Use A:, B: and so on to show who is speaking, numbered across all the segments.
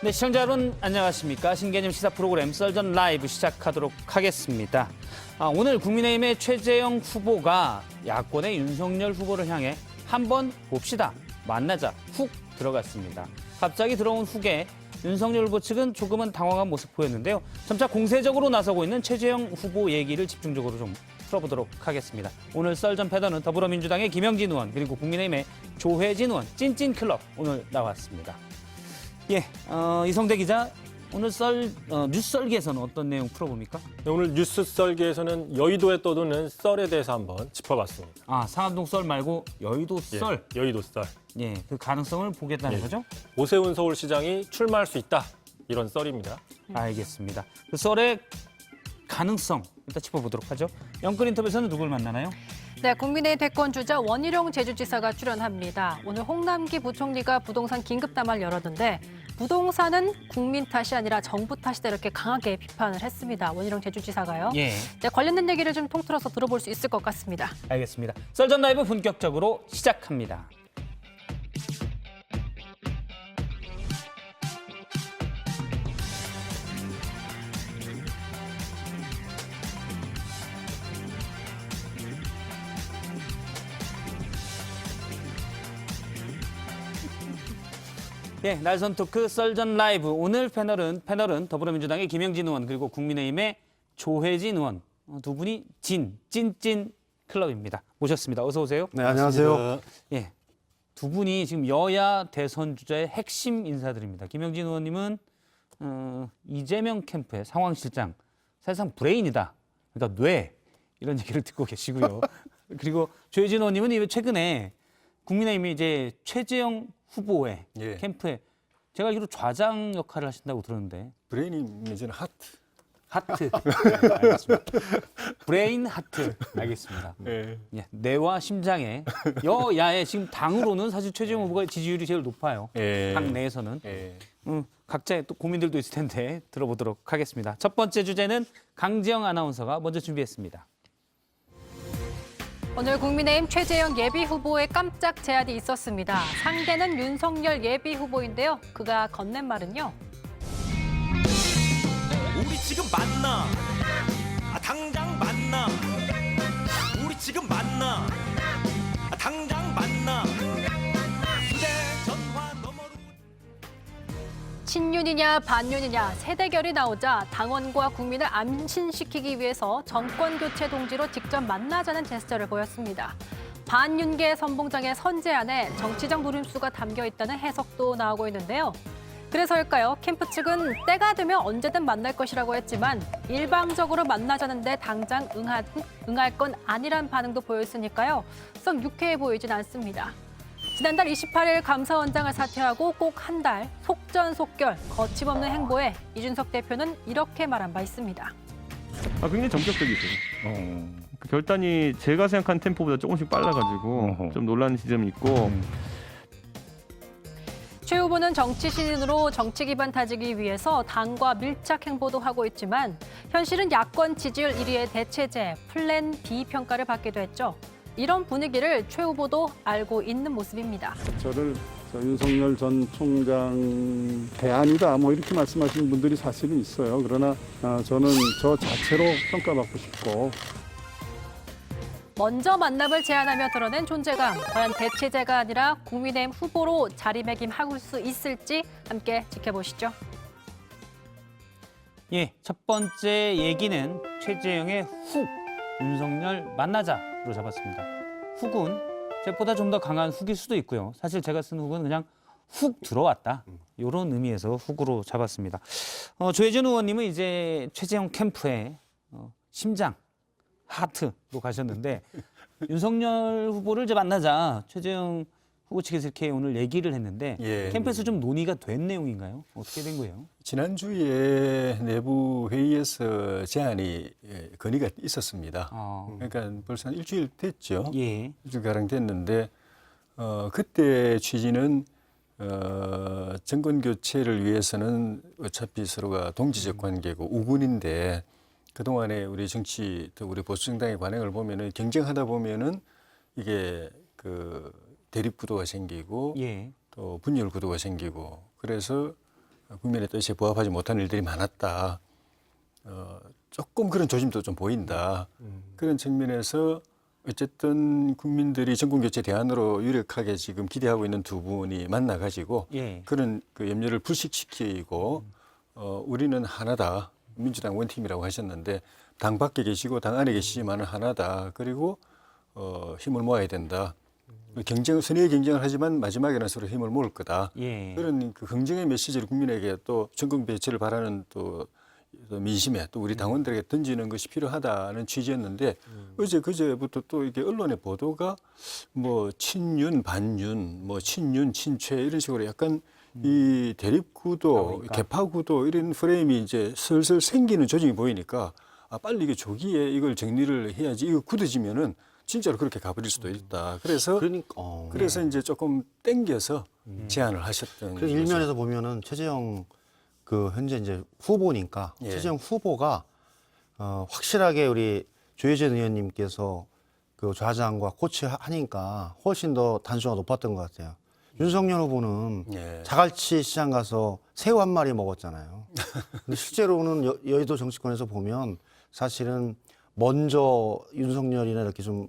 A: 네, 시청자 여러분 안녕하십니까. 신개념 시사 프로그램 썰전 라이브 시작하도록 하겠습니다. 오늘 국민의힘의 최재형 후보가 야권의 윤석열 후보를 향해 한번 봅시다, 만나자 훅 들어갔습니다. 갑자기 들어온 훅에 윤석열 후보 측은 조금은 당황한 모습 보였는데요. 점차 공세적으로 나서고 있는 최재형 후보 얘기를 집중적으로 좀 풀어보도록 하겠습니다. 오늘 썰전 패널은 더불어민주당의 김영진 의원 그리고 국민의힘의 조혜진 의원 찐찐클럽 오늘 나왔습니다. 예, 이성대 기자, 오늘 뉴스 썰기에서는 어떤 내용 풀어봅니까?
B: 네, 오늘 뉴스 썰기에서는 여의도에 떠도는 썰에 대해서 한번 짚어봤습니다.
A: 상암동 썰 말고 여의도 썰.
B: 예, 여의도 썰.
A: 예, 그 가능성을 보겠다는
B: 예.
A: 거죠?
B: 오세훈 서울시장이 출마할 수 있다. 이런 썰입니다.
A: 알겠습니다. 그 썰의 가능성 일단 짚어보도록 하죠. 영끌 인터뷰에서는 누굴 만나나요?
C: 네, 국민의 대권 주자 원희룡 제주지사가 출연합니다. 오늘 홍남기 부총리가 부동산 긴급담화를 열었는데 부동산은 국민 탓이 아니라 정부 탓이다 이렇게 강하게 비판을 했습니다. 원희룡 제주지사가요.
A: 예,
C: 네, 관련된 얘기를 좀 통틀어서 들어볼 수 있을 것 같습니다.
A: 알겠습니다. 썰전 라이브 본격적으로 시작합니다. 예, 날선 토크 썰전 라이브. 오늘 패널은 더불어민주당의 김영진 의원 그리고 국민의힘의 조혜진 의원 두 분이 찐찐 클럽입니다. 모셨습니다. 어서 오세요.
D: 네, 안녕하세요.
A: 예, 두 분이 지금 여야 대선 주자의 핵심 인사들입니다. 김영진 의원님은 이재명 캠프의 상황실장, 사실상 브레인이다. 그러니까 뇌 이런 얘기를 듣고 계시고요. 그리고 조혜진 의원님은 최근에 국민의힘이 이제 최재형 후보의
D: 예.
A: 캠프에 제가 알기로 좌장 역할을 하신다고 들었는데
D: 브레인이 이제는 하트.
A: 하트. 네, 알겠습니다. 브레인 하트. 알겠습니다.
B: 네.
A: 예, 뇌와 심장에 여야의 지금 당으로는 사실 최재형 후보가 지지율이 제일 높아요.
B: 예.
A: 당 내에서는.
B: 예.
A: 각자의 또 고민들도 있을 텐데 들어보도록 하겠습니다. 첫 번째 주제는 강지영 아나운서가 먼저 준비했습니다.
C: 오늘 국민의힘 최재형 예비 후보의 깜짝 제안이 있었습니다. 상대는 윤석열 예비 후보인데요. 그가 건넨 말은요.
E: 우리 지금 만나. 당장 만나. 우리 지금 만나. 당장 만나. 휴대전화 너머로.
C: 친윤이냐 반윤이냐 세대결이 나오자 당원과 국민을 안심시키기 위해서 정권교체 동지로 직접 만나자는 제스처를 보였습니다. 반윤계 선봉장의 선제안에 정치적 노림수가 담겨 있다는 해석도 나오고 있는데요. 그래서일까요? 캠프 측은 때가 되면 언제든 만날 것이라고 했지만 일방적으로 만나자는데 당장 응할 건 아니란 반응도 보였으니까요. 썩 유쾌해 보이진 않습니다. 지난달 28일 감사원장을 사퇴하고 꼭 한 달 속전속결 거침없는 행보에 이준석 대표는 이렇게 말한 바 있습니다.
F: 굉장히 전격적이세요. 그 결단이 제가 생각한 템포보다 조금씩 빨라가지고 좀 놀라는 지점이 있고
C: 최 후보는 정치 신인으로 정치 기반 다지기 위해서 당과 밀착 행보도 하고 있지만 현실은 야권 지지율 1위의 대체제 플랜 B 평가를 받기도 했죠. 이런 분위기를 최 후보도 알고 있는 모습입니다.
G: 저를 윤석열 전 총장 대안이다 뭐 이렇게 말씀하시는 분들이 사실은 있어요. 그러나 저는 저 자체로 평가받고 싶고.
C: 먼저 만남을 제안하며 드러낸 존재감. 과연 대체제가 아니라 국민의힘 후보로 자리매김할 수 있을지 함께 지켜보시죠.
A: 예, 첫 번째 얘기는 최재형의 훅, 윤석열 만나자로 잡았습니다. 훅은 제보다 좀 더 강한 훅일 수도 있고요. 사실 제가 쓴 훅은 그냥 훅 들어왔다. 이런 의미에서 훅으로 잡았습니다. 조혜진 의원님은 이제 최재형 캠프의 심장, 하트로 가셨는데 윤석열 후보를 이제 만나자 최재형 후보 측에서 이렇게 오늘 얘기를 했는데
D: 예.
A: 캠프에서 좀 논의가 된 내용인가요? 어떻게 된 거예요?
D: 지난주에 내부 회의에서 제안이 건의가 있었습니다. 그러니까 벌써 한 일주일 됐죠.
A: 예.
D: 일주일가량 됐는데 그때 취지는 정권 교체를 위해서는 어차피 서로가 동지적 관계고 우군인데 그동안에 우리 정치 또 우리 보수정당의 관행을 보면은 경쟁하다 보면은 이게 그 대립 구도가 생기고
A: 예.
D: 또 분열 구도가 생기고 그래서 국민의 뜻에 부합하지 못한 일들이 많았다. 조금 그런 조짐도 좀 보인다. 그런 측면에서 어쨌든 국민들이 정권교체 대안으로 유력하게 지금 기대하고 있는 두 분이 만나가지고
A: 예.
D: 그런 그 염려를 불식시키고 우리는 하나다. 민주당 원팀이라고 하셨는데 당 밖에 계시고 당 안에 계시지만은 하나다. 그리고 힘을 모아야 된다. 선의의 경쟁을 하지만 마지막에는 서로 힘을 모을 거다.
A: 예.
D: 그런 그 긍정의 메시지를 국민에게 또 정권 교체를 바라는 또 민심에 또 우리 당원들에게 던지는 것이 필요하다는 취지였는데 어제 그제부터 또 이게 언론의 보도가 뭐 친윤 반윤 뭐 친윤 친최 이런 식으로 약간 이 대립 구도 개파 구도 이런 프레임이 이제 슬슬 생기는 조짐이 보이니까 빨리 이게 조기에 이걸 정리를 해야지 이거 굳어지면은 진짜로 그렇게 가버릴 수도 있다. 그래서 그래서 이제 조금 땡겨서 제안을 하셨던
H: 그래서
D: 거죠.
H: 일면에서 보면은 최재형 그 현재 이제 후보니까
D: 예.
H: 최재형 후보가 확실하게 우리 조혜진 의원님께서 그 좌장과 코치하니까 훨씬 더 단수가 높았던 것 같아요. 윤석열 후보는
D: 예.
H: 자갈치 시장 가서 새우 한 마리 먹었잖아요. 근데 실제로는 여의도 정치권에서 보면 사실은 먼저 윤석열이나 이렇게 좀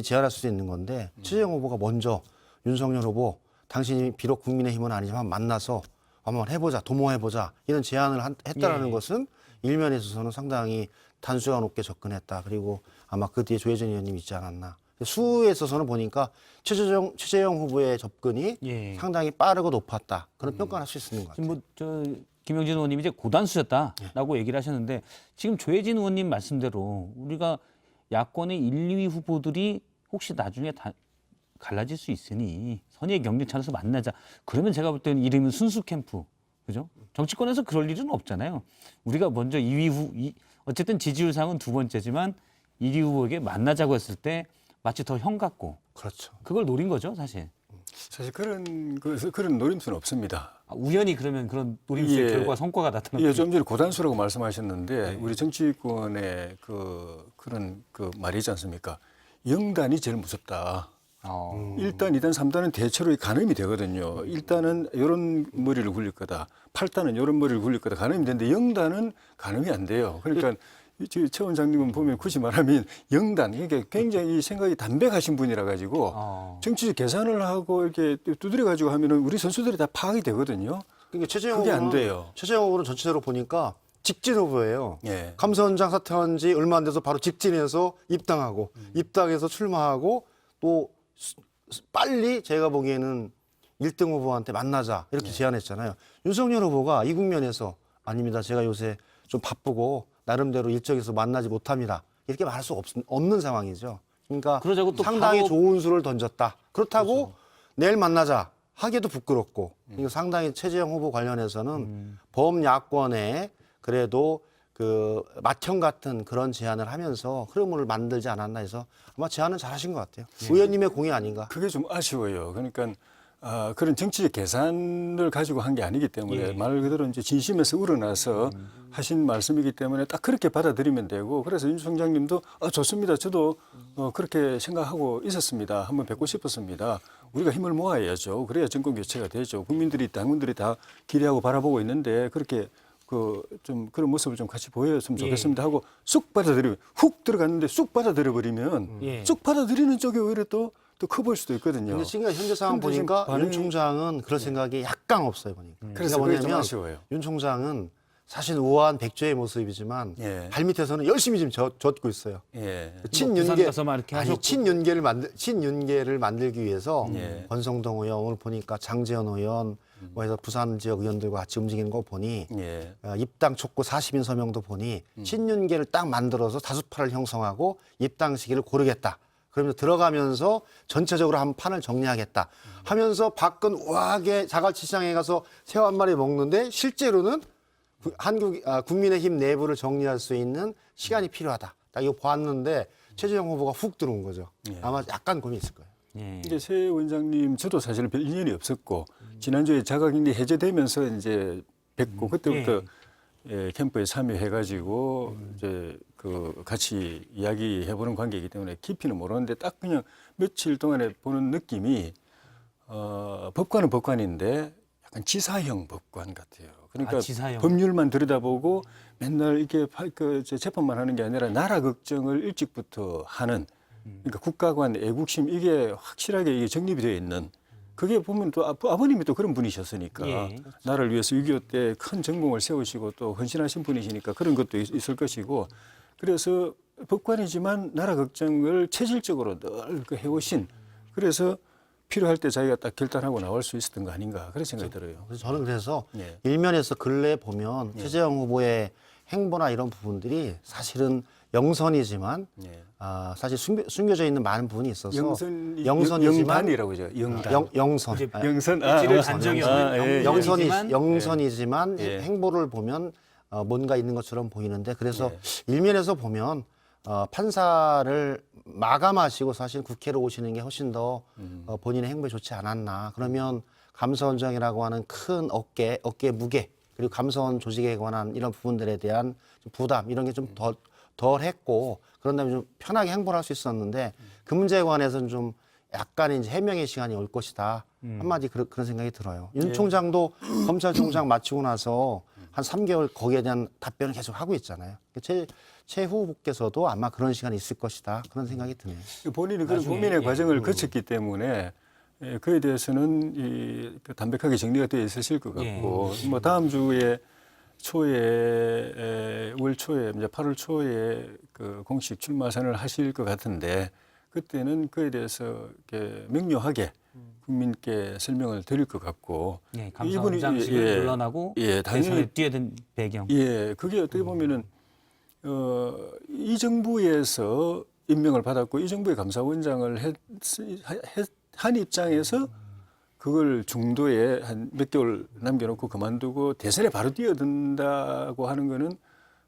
H: 제안할 수도 있는 건데 최재형 후보가 먼저 윤석열 후보 당신이 비록 국민의힘은 아니지만 만나서 한번 해보자, 도모해보자 이런 제안을 했다라는 것은 일면에 있어서는 상당히 단수가 높게 접근했다. 그리고 아마 그 뒤에 조혜진 의원님 있지 않았나. 수에 있어서는 보니까 최재형 후보의 접근이
A: 예.
H: 상당히 빠르고 높았다. 그런 평가를 할 수 있는 것 같아요.
A: 지금 김영진 의원님이 이제 고단수였다라고 얘기를 하셨는데 지금 조혜진 의원님 말씀대로 우리가 야권의 1, 2위 후보들이 혹시 나중에 다 갈라질 수 있으니 선의의 경쟁 차원에서 만나자. 그러면 제가 볼 때는 이름은 순수 캠프, 그죠? 정치권에서 그럴 일은 없잖아요. 우리가 먼저 2위 어쨌든 지지율상은 두 번째지만 1위 후보에게 만나자고 했을 때 마치 더 형 같고.
H: 그렇죠.
A: 그걸 노린 거죠, 사실.
D: 사실 그런 노림수는 없습니다.
A: 우연히 그러면 그런 노림수의
D: 예.
A: 결과 성과가 나타났고.
D: 예, 좀 전에 고단수라고 말씀하셨는데 우리 정치권의 그런 말이지 않습니까? 영단이 제일 무섭다. 일단 2단, 3단은 대체로 가늠이 되거든요. 1단은 이런 머리를 굴릴 거다. 8단은 이런 머리를 굴릴 거다. 가늠이 되는데 0단은 가늠이 안 돼요. 그러니까 최 원장님은 보면 굳이 말하면 0단, 그러니까 굉장히 생각이 담백하신 분이라 가지고 정치적 계산을 하고 이렇게 두드려 가지고 하면은 우리 선수들이 다 파악이 되거든요.
H: 그러니까 최재형
D: 그게 안
H: 후보는
D: 돼요.
H: 최재형 후보는 전체적으로 보니까 직진 후보예요.
D: 예.
H: 감사원장 사퇴한 지 얼마 안 돼서 바로 직진해서 입당하고 입당해서 출마하고 또 빨리 제가 보기에는 1등 후보한테 만나자 이렇게 제안했잖아요. 윤석열 후보가 이 국면에서 아닙니다. 제가 요새 좀 바쁘고 나름대로 일정에서 만나지 못합니다. 이렇게 말할 수 없는 상황이죠. 그러니까
A: 그러자고 또
H: 상당히
A: 바로-
H: 좋은 수를 던졌다. 그렇다고 내일 만나자 하기도 부끄럽고 그러니까 상당히 최재형 후보 관련해서는 범야권의 그래도 그 맏형 같은 그런 제안을 하면서 흐름을 만들지 않았나 해서 아마 제안은 잘하신 것 같아요. 의원님의 공이 아닌가.
D: 그게 좀 아쉬워요. 그러니까 그런 정치적 계산을 가지고 한 게 아니기 때문에 말 그대로 이제 진심에서 우러나서 하신 말씀이기 때문에 딱 그렇게 받아들이면 되고 그래서 윤 총장님도 좋습니다. 저도 그렇게 생각하고 있었습니다. 한번 뵙고 싶었습니다. 우리가 힘을 모아야죠. 그래야 정권 교체가 되죠. 국민들이 당원들이 다 기대하고 바라보고 있는데 그렇게 좀 그런 모습을 좀 같이 보였으면 좋겠습니다 하고 쑥 받아들이면 훅 들어갔는데 쑥 받아들여 버리면 쑥 받아들이는 쪽이 오히려 또 커 보일 수도 있거든요.
H: 근데 지금 현재 상황
D: 근데 지금
H: 보니까
D: 반응이-
H: 윤 총장은 그런 생각이 약간 없어요 보니까.
D: 그래서
H: 그러니까
D: 그게 좀
H: 뭐냐면
D: 아쉬워요.
H: 윤 총장은 사실 우아한 백조의 모습이지만
D: 예.
H: 발밑에서는 열심히 지금 젓고 있어요.
D: 예.
A: 부산
H: 친윤계
A: 가서 막 이렇게
H: 아니
A: 하셨고.
H: 친윤계를 만들기 위해서
D: 예.
H: 권성동 의원 오늘 보니까 장재현 의원 뭐 해서 부산 지역 의원들과 같이 움직이는 거 보니
D: 예.
H: 입당 촉구 40인 서명도 보니 친윤계를 딱 만들어서 다수파를 형성하고 입당 시기를 고르겠다. 그러면서 들어가면서 전체적으로 한 판을 정리하겠다 하면서 밖은 우아하게 자갈치 시장에 가서 새우 한 마리 먹는데 실제로는 국민의힘 내부를 정리할 수 있는 시간이 필요하다. 딱 이거 봤는데 최재형 후보가 훅 들어온 거죠. 아마 약간 고민이 있을 거예요.
D: 근데 새 원장님 저도 사실 별 인연이 없었고 지난주에 자가격리 해제되면서 이제 뵙고 그때부터 캠프에 참여해가지고 이제 같이 이야기해보는 관계이기 때문에 깊이는 모르는데 딱 그냥 며칠 동안에 보는 느낌이 법관은 법관인데 약간 지사형 법관 같아요. 그러니까
A: 지사형.
D: 법률만 들여다보고 맨날 이렇게 재판만 하는 게 아니라 나라 걱정을 일찍부터 하는, 그러니까 국가관 애국심 이게 확실하게 이게 정립이 되어 있는, 그게 보면 또 아버님이 또 그런 분이셨으니까
A: 예.
D: 나라를 위해서 6.25 때 큰 전공을 세우시고 또 헌신하신 분이시니까 그런 것도 있을 것이고, 그래서 법관이지만 나라 걱정을 체질적으로 늘 해오신, 그래서 필요할 때 자기가 딱 결단하고 나올 수 있었던 거 아닌가 그런 생각이 들어요.
H: 그래서 저는 그래서
D: 예.
H: 일면에서 근래 보면 최재형 후보의 행보나 이런 부분들이 사실은 영선이지만
D: 예.
H: 사실 숨겨져 있는 많은 부분이 있어서
D: 영선이지만 영단이라고 하죠. 영단.
H: 영선.
D: 영선.
A: 의지를 단정이 없는
H: 영선이지만
D: 예.
H: 행보를 보면 뭔가 있는 것처럼 보이는데, 그래서
D: 예.
H: 일면에서 보면 판사를 마감하시고 사실 국회로 오시는 게 훨씬 더 본인의 행보에 좋지 않았나. 그러면 감사원장이라고 하는 큰 어깨 무게, 그리고 감사원 조직에 관한 이런 부분들에 대한 좀 부담 이런 게 좀 덜 했고, 그런 다음에 좀 편하게 행보를 할 수 있었는데 그 문제에 관해서는 좀 약간의 이제 해명의 시간이 올 것이다. 한마디 그런 생각이 들어요. 윤 총장도 검찰총장 마치고 나서 한 3개월 거기에 대한 답변을 계속 하고 있잖아요. 최 후보께서도 아마 그런 시간이 있을 것이다. 그런 생각이 드네요.
D: 본인이 그런 고민의 과정을 거쳤기 때문에 그에 대해서는 그 담백하게 정리가 되어 있으실 것 같고, 뭐 다음 주에 월 초에 이제 8월 초에 그 공식 출마 선언을 하실 것 같은데, 그때는 그에 대해서 이렇게 명료하게 국민께 설명을 드릴 것 같고,
A: 감사원장식을 물러나고 대선에 뛰어든 배경.
D: 예, 그게 어떻게 보면은 이 정부에서 임명을 받았고 이 정부의 감사원장을 한 입장에서 그걸 중도에 한 몇 개월 남겨놓고 그만두고 대선에 바로 뛰어든다고 하는 거는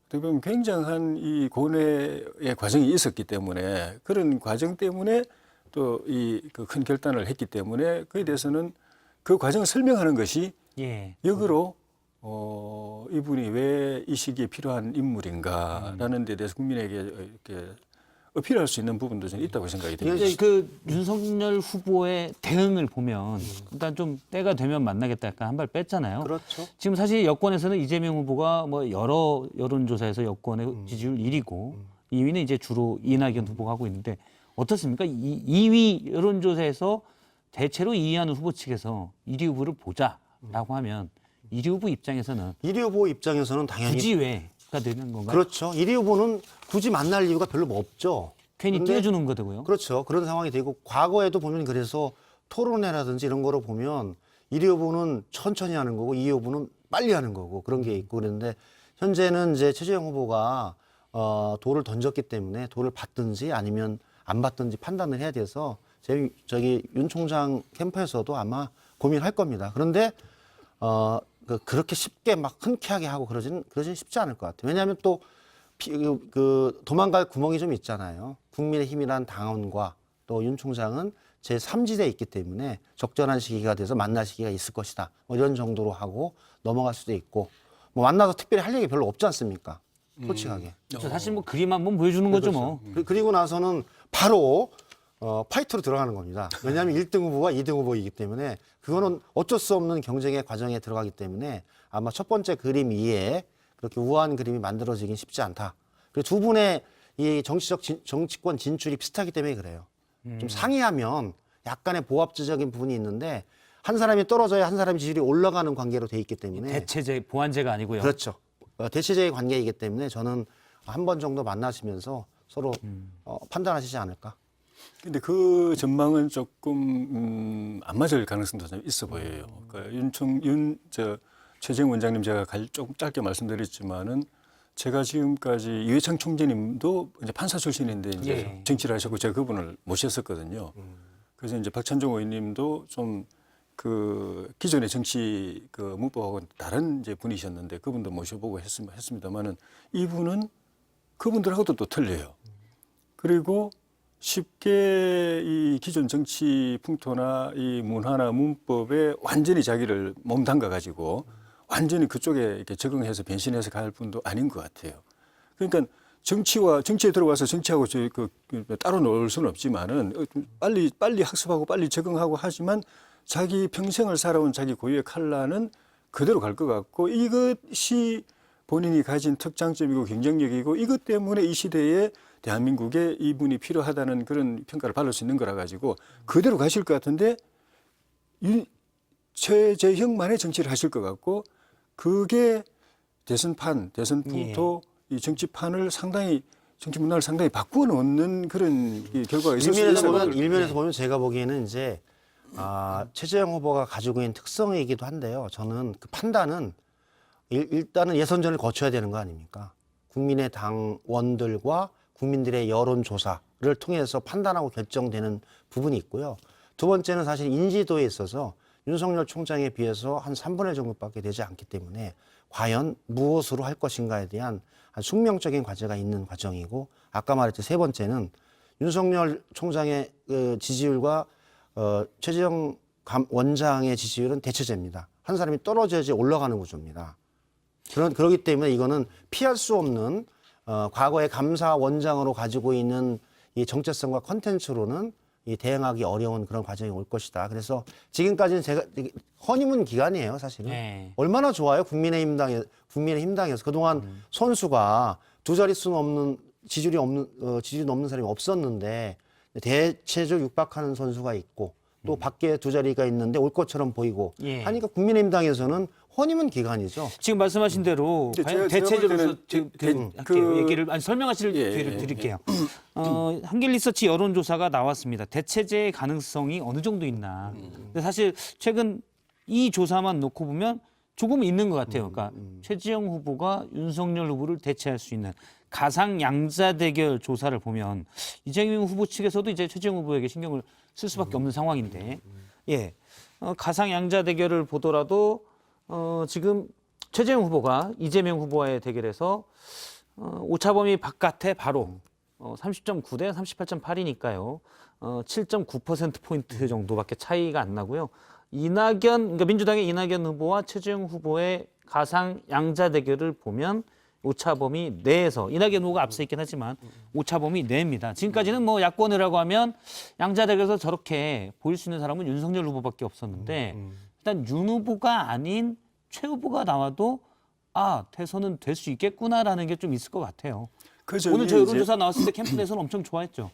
D: 어떻게 보면 굉장한 이 고뇌의 과정이 있었기 때문에, 그런 과정 때문에 또 이 그 큰 결단을 했기 때문에 그에 대해서는 그 과정을 설명하는 것이 역으로 이분이 왜 이 시기에 필요한 인물인가라는 데 대해서 국민에게 이렇게 어필할 수 있는 부분도 좀 있다고 생각이 듭니다.
A: 그 윤석열 후보의 대응을 보면 일단 좀 때가 되면 만나겠다 약간 한 발 뺐잖아요.
H: 그렇죠.
A: 지금 사실 여권에서는 이재명 후보가 뭐 여러 여론조사에서 여권의 지지율 1위고 2위는 이제 주로 이낙연 후보가 하고 있는데 어떻습니까? 2위 여론조사에서 대체로 2위하는 후보 측에서 1위 후보를 보자라고 하면 1위 후보 입장에서는
H: 1위 후보 입장에서는 당연히
A: 굳이 왜가 되는 건가요?
H: 그렇죠. 1위 후보는 굳이 만날 이유가 별로 없죠.
A: 괜히
H: 근데
A: 띄워주는 거고요.
H: 그렇죠. 그런 상황이 되고, 과거에도 보면 그래서 토론회라든지 이런 거로 보면 1위 후보는 천천히 하는 거고 2위 후보는 빨리 하는 거고 그런 게 있고 그랬는데, 현재는 이제 최재형 후보가 돌을 던졌기 때문에 돌을 받든지 아니면 안 받든지 판단을 해야 돼서 저기 윤 총장 캠프에서도 아마 고민할 겁니다. 그런데 그렇게 쉽게 막 흔쾌하게 하고 그러진 쉽지 않을 것 같아요. 왜냐하면 또 도망갈 구멍이 좀 있잖아요. 국민의힘이란 당원과 또 윤 총장은 제3지대에 있기 때문에 적절한 시기가 돼서 만날 시기가 있을 것이다. 뭐 이런 정도로 하고 넘어갈 수도 있고, 뭐 만나서 특별히 할 얘기 별로 없지 않습니까? 솔직하게.
A: 그렇죠. 사실 뭐 그림 한번 보여주는 거죠 뭐.
H: 그리고 나서는 바로 파이트로 들어가는 겁니다. 왜냐하면 1등 후보와 2등 후보이기 때문에 그거는 어쩔 수 없는 경쟁의 과정에 들어가기 때문에 아마 첫 번째 그림 이외에 그렇게 우아한 그림이 만들어지긴 쉽지 않다. 그리고 두 분의 이 정치권 진출이 비슷하기 때문에 그래요. 좀 상이하면 약간의 보합적인 부분이 있는데 한 사람이 떨어져야 한 사람의 지지율이 올라가는 관계로 돼 있기 때문에
A: 대체제, 보완제가 아니고요.
H: 그렇죠. 대체제의 관계이기 때문에 저는 한 번 정도 만나시면서 서로 판단하시지 않을까.
D: 근데 그 전망은 조금 안 맞을 가능성도 좀 있어 보여요. 그러니까 최재형 원장님 제가 조금 짧게 말씀드렸지만은 제가 지금까지 이회창 총재님도 이제 판사 출신인데 이제 정치를 하셨고 제가 그분을 모셨었거든요. 그래서 이제 박찬종 의원님도 좀 그 기존의 정치 그 문법하고는 다른 이제 분이셨는데 그분도 모셔보고 했습니다만은 이분은 그분들하고도 또 틀려요. 그리고 쉽게 이 기존 정치 풍토나 이 문화나 문법에 완전히 자기를 몸담가 가지고 완전히 그쪽에 이렇게 적응해서 변신해서 갈 분도 아닌 것 같아요. 그러니까 정치에 들어와서 정치하고 따로 놀 수는 없지만은 빨리 학습하고 빨리 적응하고 하지만 자기 평생을 살아온 자기 고유의 컬러는 그대로 갈 것 같고 이것이 본인이 가진 특장점이고 경쟁력이고 이것 때문에 이 시대에 대한민국에 이분이 필요하다는 그런 평가를 받을 수 있는 거라 가지고 그대로 가실 것 같은데 최재형만의 정치를 하실 것 같고 그게 대선부터 이 정치판을 상당히 정치 문화를 상당히 바꾸어 놓는 그런 이 결과가 있을 수 있어요.
H: 일면에서 보면 제가 보기에는 이제 최재형 후보가 가지고 있는 특성이기도 한데요. 저는 그 판단은 일단은 예선전을 거쳐야 되는 거 아닙니까? 국민의 당원들과 국민들의 여론조사를 통해서 판단하고 결정되는 부분이 있고요. 두 번째는 사실 인지도에 있어서 윤석열 총장에 비해서 한 3분의 1 정도밖에 되지 않기 때문에 과연 무엇으로 할 것인가에 대한 숙명적인 과제가 있는 과정이고 아까 말했듯이 세 번째는 윤석열 총장의 그 지지율과 최재형 원장의 지지율은 대체제입니다. 한 사람이 떨어져야지 올라가는 구조입니다. 그렇기 때문에 이거는 피할 수 없는 과거의 감사원장으로 가지고 있는 이 정체성과 컨텐츠로는 이 대응하기 어려운 그런 과정이 올 것이다. 그래서 지금까지는 제가 허니문 기간이에요, 사실은.
A: 네.
H: 얼마나 좋아요, 국민의힘당에서 그동안 선수가 두 자릿수는 없는 지지율이 넘는 사람이 없었는데 대체적 육박하는 선수가 있고 또 밖에 두 자리가 있는데 올 것처럼 보이고
A: 예.
H: 하니까 국민의힘당에서 허니문 기간이죠.
A: 지금 말씀하신 대로
D: 근데
A: 과연
D: 제가
A: 대체적으로
D: 그-
A: 얘기를 설명하실 기회를 드릴게요. 한길리서치 여론조사가 나왔습니다. 대체제의 가능성이 어느 정도 있나. 근데 사실 최근 이 조사만 놓고 보면 조금 있는 것 같아요. 그러니까 최재형 후보가 윤석열 후보를 대체할 수 있는 가상 양자 대결 조사를 보면 이재명 후보 측에서도 이제 최재형 후보에게 신경을 쓸 수밖에 없는 상황인데, 예, 가상 양자 대결을 보더라도 지금 최재형 후보가 이재명 후보와의 대결에서 오차범위 바깥에 바로 30.9 대 38.8이니까요. 7.9%포인트 정도밖에 차이가 안 나고요. 그러니까 민주당의 이낙연 후보와 최재형 후보의 가상 양자 대결을 보면 오차범위 내에서 이낙연 후보가 앞서 있긴 하지만 오차범위 내입니다. 지금까지는 뭐 야권이라고 하면 양자 대결에서 저렇게 보일 수 있는 사람은 윤석열 후보밖에 없었는데 일단 윤 후보가 아닌 최 후보가 나와도 대선은 될 수 있겠구나라는 게 좀 있을 것 같아요. 오늘 저 여론조사 나왔을 때 캠프 내에서는 엄청 좋아했죠.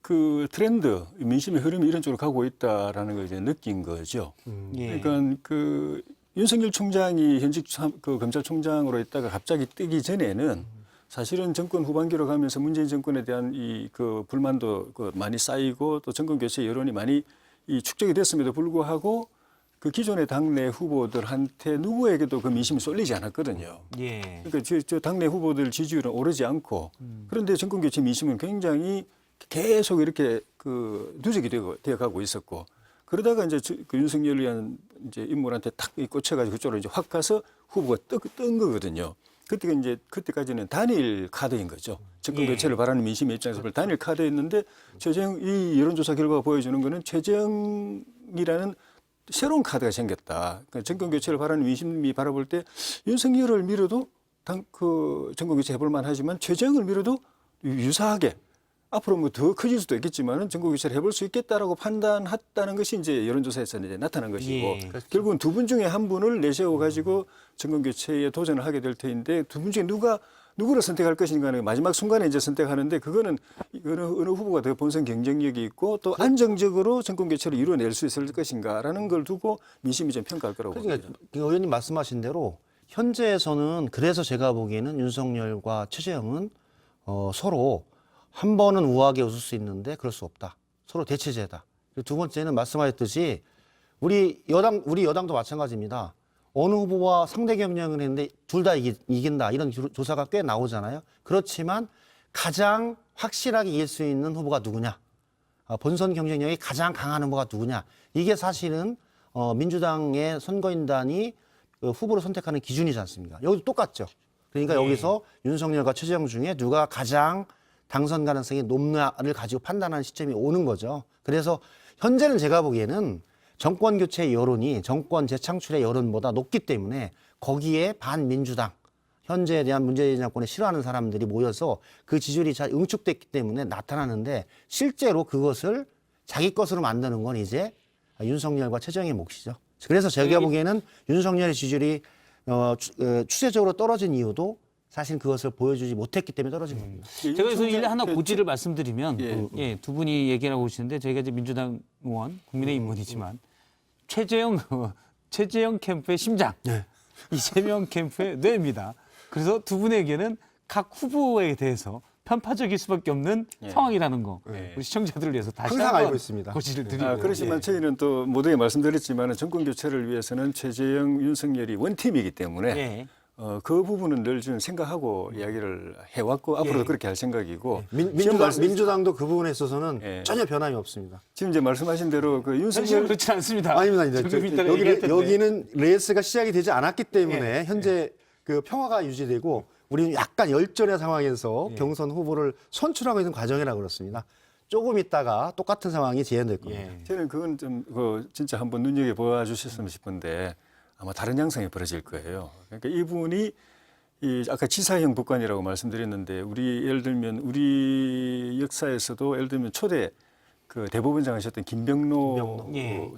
D: 그 트렌드, 민심의 흐름이 이런 쪽으로 가고 있다라는 걸 이제 느낀 거죠.
A: 예.
D: 그러니까 그 윤석열 총장이 현직 그 검찰총장으로 있다가 갑자기 뜨기 전에는 사실은 정권 후반기로 가면서 문재인 정권에 대한 이 그 불만도 그 많이 쌓이고 또 정권 교체 여론이 많이 이 축적이 됐음에도 불구하고 그 기존의 당내 후보들한테 누구에게도 그 민심이 쏠리지 않았거든요.
A: 예.
D: 그러니까 저 당내 후보들 지지율은 오르지 않고 그런데 정권 교체 민심은 굉장히 계속 이렇게 그 누적이 되어 가고 있었고 그러다가 이제 그 윤석열이라는 이제 인물한테 탁 꽂혀가지고 그쪽으로 이제 확 가서 후보가 뜬 거거든요. 그때까지는 단일 카드인 거죠. 정권 교체를 바라는 민심의 입장에서 볼 단일 카드였는데 이 여론조사 결과가 보여주는 거는 최재형이라는 새로운 카드가 생겼다. 그러니까 정권 교체를 바라는 민심이 바라볼 때 윤석열을 밀어도 정권 교체 해볼 만하지만 최재형을 밀어도 유사하게 앞으로 뭐 더 커질 수도 있겠지만은 정권 교체를 해볼 수 있겠다라고 판단했다는 것이 이제 여론조사에서는 이제 나타난 것이고
A: 예.
D: 결국은 두 분 중에 한 분을 내세워 가지고 정권 교체에 도전을 하게 될 터인데 두 분 중에 누구를 선택할 것인가는 마지막 순간에 이제 선택하는데 그거는 어느 후보가 더 본선 경쟁력이 있고 또 안정적으로 정권 교체를 이루어낼 수 있을 것인가라는 걸 두고 민심이 좀 평가할 거라고 봅니다.
H: 그러니까 의원님 말씀하신 대로 현재에서는 그래서 제가 보기에는 윤석열과 최재형은 서로 한 번은 우아하게 웃을 수 있는데 그럴 수 없다. 서로 대체제다. 두 번째는 말씀하셨듯이 우리 여당도 마찬가지입니다. 어느 후보와 상대 경쟁을 했는데 둘 다 이긴다. 이런 조사가 꽤 나오잖아요. 그렇지만 가장 확실하게 이길 수 있는 후보가 누구냐. 본선 경쟁력이 가장 강한 후보가 누구냐. 이게 사실은 민주당의 선거인단이 후보를 선택하는 기준이지 않습니까? 여기도 똑같죠. 그러니까 여기서 윤석열과 최재형 중에 누가 가장 당선 가능성이 높냐를 가지고 판단하는 시점이 오는 거죠. 그래서 현재는 제가 보기에는 정권 교체 여론이 정권 재창출의 여론보다 높기 때문에 거기에 반민주당, 현재에 대한 문재인 정권을 싫어하는 사람들이 모여서 그 지지율이 잘 응축됐기 때문에 나타나는데 실제로 그것을 자기 것으로 만드는 건 이제 윤석열과 최재형의 몫이죠. 그래서 제가 보기에는 윤석열의 지지율이 추세적으로 떨어진 이유도 사실 그것을 보여주지 못했기 때문에 떨어진 겁니다.
A: 제가 여기서 일단 하나 고지를 말씀드리면
D: 예.
A: 두 분이 얘기를 하고 계시는데 저희가 이제 민주당 의원, 국민의힘 의원이지만 최재형 캠프의 심장, 이재명 캠프의 뇌입니다. 그래서 두 분에게는 각 후보에 대해서 편파적일 수밖에 없는 상황이라는 거 우리 시청자들을 위해서 다시
H: 항상
A: 한번
H: 알고 있습니다.
A: 고지를 드리고
D: 그렇지만 저희는 또 모두에 말씀드렸지만 정권 교체를 위해서는 최재형, 윤석열이 원팀이기 때문에
A: 예.
D: 그 부분은 늘 좀 생각하고 이야기를 해왔고 앞으로도 그렇게 할 생각이고
H: 민주당도 그 부분에 있어서는
D: 예.
H: 전혀 변함이 없습니다.
D: 지금 이제 말씀하신 대로 그
A: 현실은
D: 윤석열
A: 그렇지 않습니다.
H: 아닙니다. 이제
A: 조금 이따가 얘기할 텐데.
H: 여기는 레이스가 시작이 되지 않았기 때문에 현재 그 평화가 유지되고 우리는 약간 열전의 상황에서 경선 후보를 선출하고 있는 과정이라고 그렇습니다. 조금 있다가 똑같은 상황이 재현될 겁니다.
D: 저는 그건 좀 진짜 한번 눈여겨 보아주셨으면 싶은데 아마 다른 양상이 벌어질 거예요. 그러니까 이분이 아까 지사형 북관이라고 말씀드렸는데 예를 들면 우리 역사에서도 예를 들면 초대 그 대법원장 하셨던 김병로